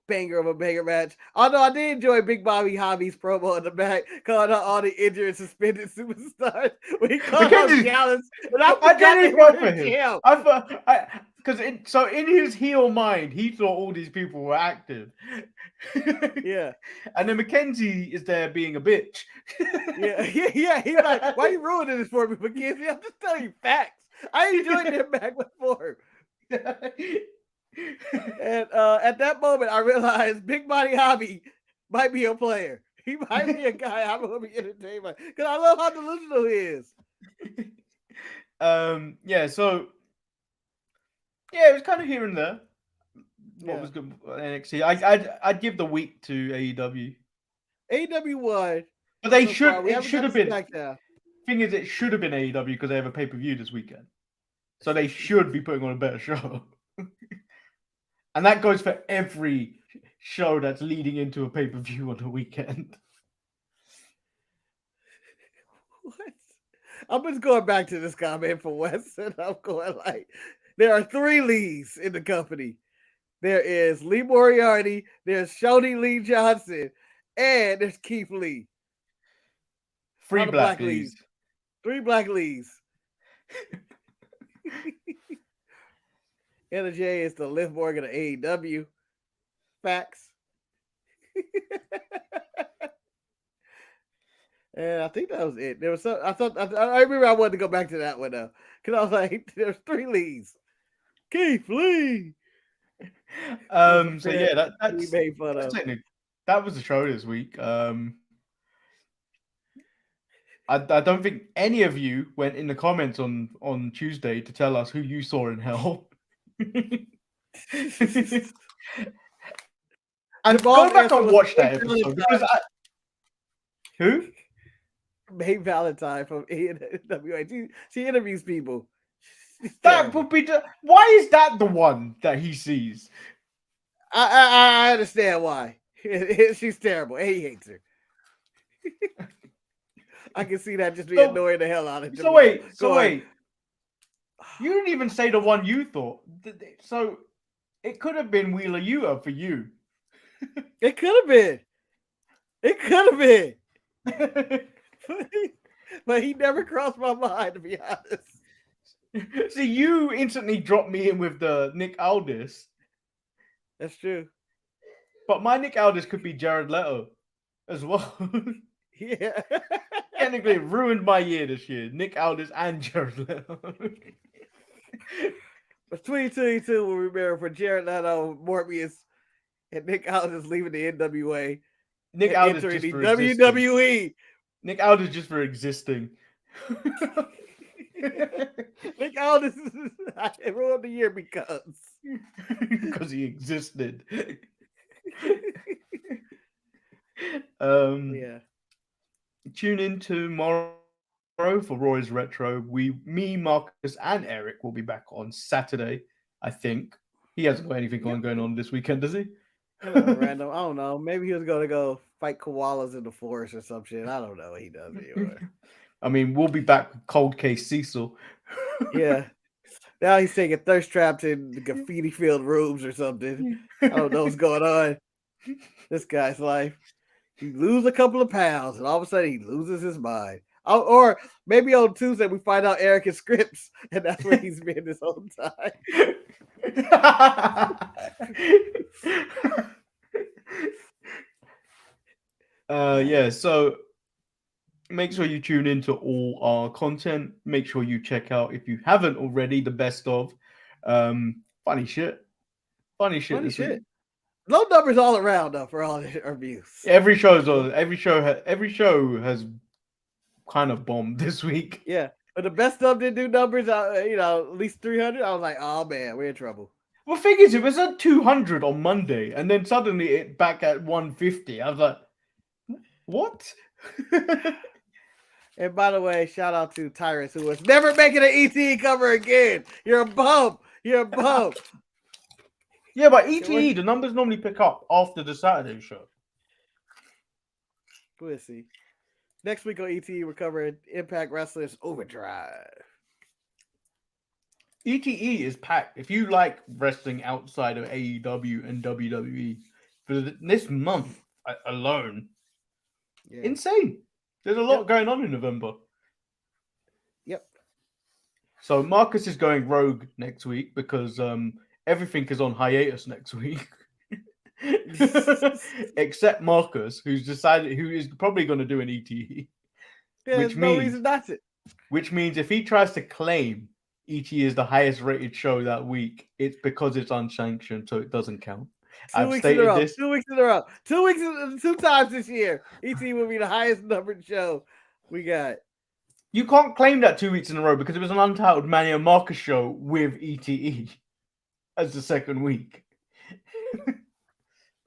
banger of a banger match. Although I did enjoy Big Bobby Hobby's promo in the back, calling out all the injured and suspended superstars. When he called out Gallus, and I didn't go for him. I thought, because in his heel mind, he thought all these people were active. Yeah. And then Mackenzie is there being a bitch. Yeah. He's like, why are you ruining this for me, Mackenzie? I'm just telling you facts. I enjoyed him back before. And at that moment, I realized Big Body Hobby might be a player. He might be a guy I'm going to be entertained by. Because I love how delusional he is. Yeah, so... Yeah, it was kind of here and there. What was good NXT? I'd give the week to AEW. AEW won. But they should have been. Thing is, it should have been AEW because they have a pay-per-view this weekend. So they should be putting on a better show. And that goes for every show that's leading into a pay-per-view on the weekend. What? I'm just going back to this comment from Wes, and I'm going like, there are 3 Lees in the company. There is Lee Moriarty, there's Shoney Lee Johnson, and there's Keith Lee. 3 Black Lees. 3 Black Lees. Anna J is the Liv Morgan of AEW. Facts. And I think that was it. There was some. I remember I wanted to go back to that one though, because I was like, "There's 3 Lees." Keith Lee. So yeah, that's made fun of. That was the show this week. I don't think any of you went in the comments on Tuesday to tell us who you saw in hell. And go back and watch that episode because who? May Valentine from AEW. She interviews people. That would be why is that the one that he sees? I understand why. She's terrible. He hates her. I can see that just be annoying the hell out of him. So wait. You didn't even say the one you thought. So it could have been Wheeler Yuta for you. It could have been. But he never crossed my mind, to be honest. See, you instantly dropped me in with the Nick Aldis. That's true. But my Nick Aldis could be Jared Leto as well. Yeah. Technically, it ruined my year this year. Nick Aldis and Jared Leto. But 2022 will remember for Jared Leto, Morbius, and Nick Aldis leaving the NWA. Nick Aldis entering just the for WWE. Existing. Nick Aldis just for existing. Nick Aldis ruined the year because he existed. Yeah. Tune in tomorrow for Roy's Retro. Me, Marcus, and Eric will be back on Saturday. I think he hasn't got anything going on this weekend, does he? Random. I don't know. Maybe he was going to go fight koalas in the forest or some shit. I don't know what he does anymore. I mean, we'll be back with Cold Case Cecil. Yeah. Now he's taking thirst traps in the graffiti-filled rooms or something. I don't know what's going on. This guy's life. He loses a couple of pounds, and all of a sudden he loses his mind. Or maybe on Tuesday we find out Eric is Scripps, and that's where he's been this whole time. Yeah, so make sure you tune into all our content. Make sure you check out, if you haven't already, the best of funny shit. Funny shit. Low numbers all around though for all the reviews. Every show has kind of bombed this week. Yeah, but the best of didn't do numbers. At least 300. I was like, oh man, we're in trouble. Well, thing is, it was at 200 on Monday, and then suddenly it back at 150. I was like, what? And by the way, shout out to Tyrus, who was never making an ETE cover again. You're a bum. You're a bum. Yeah, but ETE, the numbers normally pick up after the Saturday show. We'll see. Next week on ETE, we're covering Impact Wrestlers Overdrive. ETE is packed. If you like wrestling outside of AEW and WWE, for this month alone, insane. There's a lot going on in November. Yep. So Marcus is going rogue next week because everything is on hiatus next week. Except Marcus, who is probably going to do an ETE. Yeah, there's no reason not to. Which means if he tries to claim ETE is the highest rated show that week, it's because it's unsanctioned, so it doesn't count. Two weeks in a row. 2 weeks, 2 times this year. ET will be the highest numbered show we got. You can't claim that 2 weeks in a row because it was an Untitled Manny and Marcus show with ETE as the second week.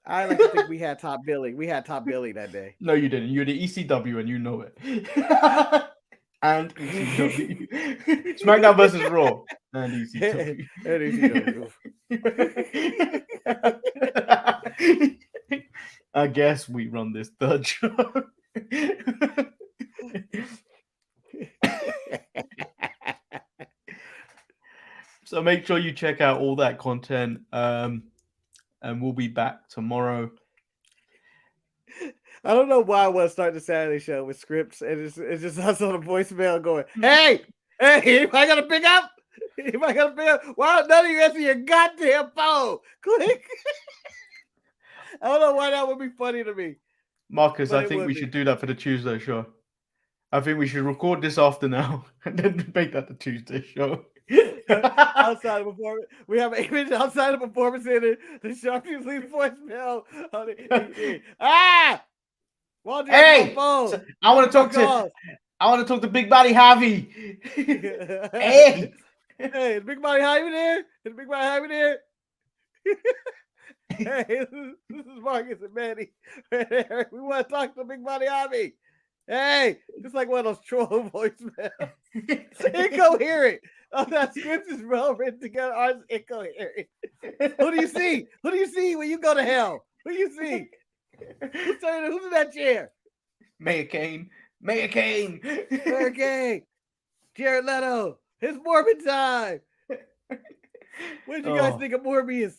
I like to think we had top billing. We had top billing that day. No, you didn't. You're the ECW and you know it. And ECW. SmackDown versus Raw and ECW. And ECW. I guess we run this third show. So make sure you check out all that content. And we'll be back tomorrow. I don't know why I want to start the Saturday show with scripts, and it's just us on a voicemail going, "Hey, anybody got to pick up? Anybody got to pick up? Why don't none of you answer your goddamn phone? Click." I don't know why that would be funny to me. Marcus, I think we should do that for the Tuesday show. I think we should record this after now and then make that the Tuesday show. Outside of performance, we have an image outside of performance center. The Sharpies leave voicemail on the hey, I want to talk to Big Body Javi. Hey, is Big Body Javi there? Is Big Body Javi there? Hey, this is Marcus and Mandy. We want to talk to Big Body Javi. Hey, just like one of those troll voicemails. Incoherent. Oh, that script is well written together. Ours is incoherent. Who do you see? Who do you see when you go to hell? Who do you see? Who's in that chair? Mayor Kane. Mayor Kane. Mayor Kane. Jared Leto. It's Morbid time. What did you guys think of Morbius?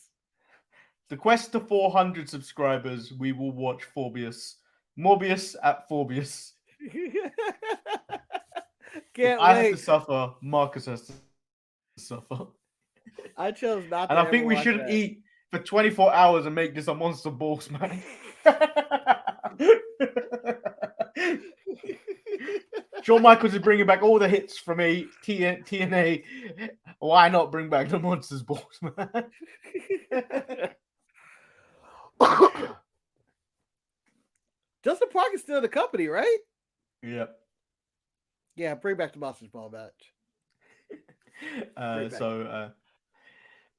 The quest to 400 subscribers, we will watch Morbius at Forbius. Can't I wait. have to suffer. Marcus has to suffer. I chose not to. And I think we shouldn't eat for 24 hours and make this a monster balls, man. Shawn Michaels is bringing back all the hits from TNA. Why not bring back the monsters balls, man? Justin Park is still the company, right? Yep. Yeah, bring back the Monsters Ball match.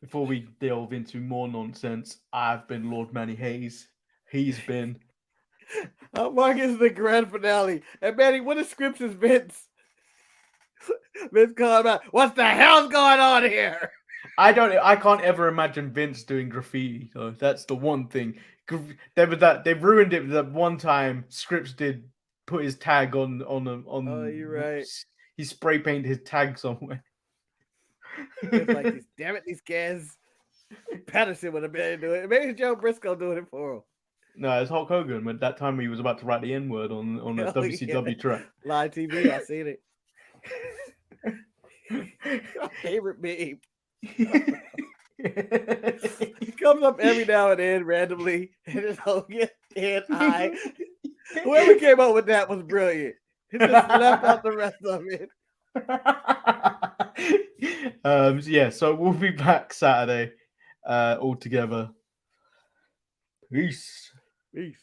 Before we delve into more nonsense, I've been Lord Manny Hayes. He's been Marcus the grand finale. And Manny, what is scripts is Vince? Vince calling out, what the hell's going on here? I can't ever imagine Vince doing graffiti. So that's the one thing. They've ruined it that one time Scripps did put his tag on. Oh, you're right. He spray painted his tag somewhere. It's like, damn it, these guys. Patterson would have been doing it. Maybe Joe Briscoe doing it for him. No, it's Hulk Hogan. When that time he was about to write the N-word on a WCW track. Live TV, I seen it. My favorite meme. He comes up every now and then randomly, and it's Hogan and I. Whoever came up with that was brilliant. He just left out the rest of it. So we'll be back Saturday all together. Peace. Peace.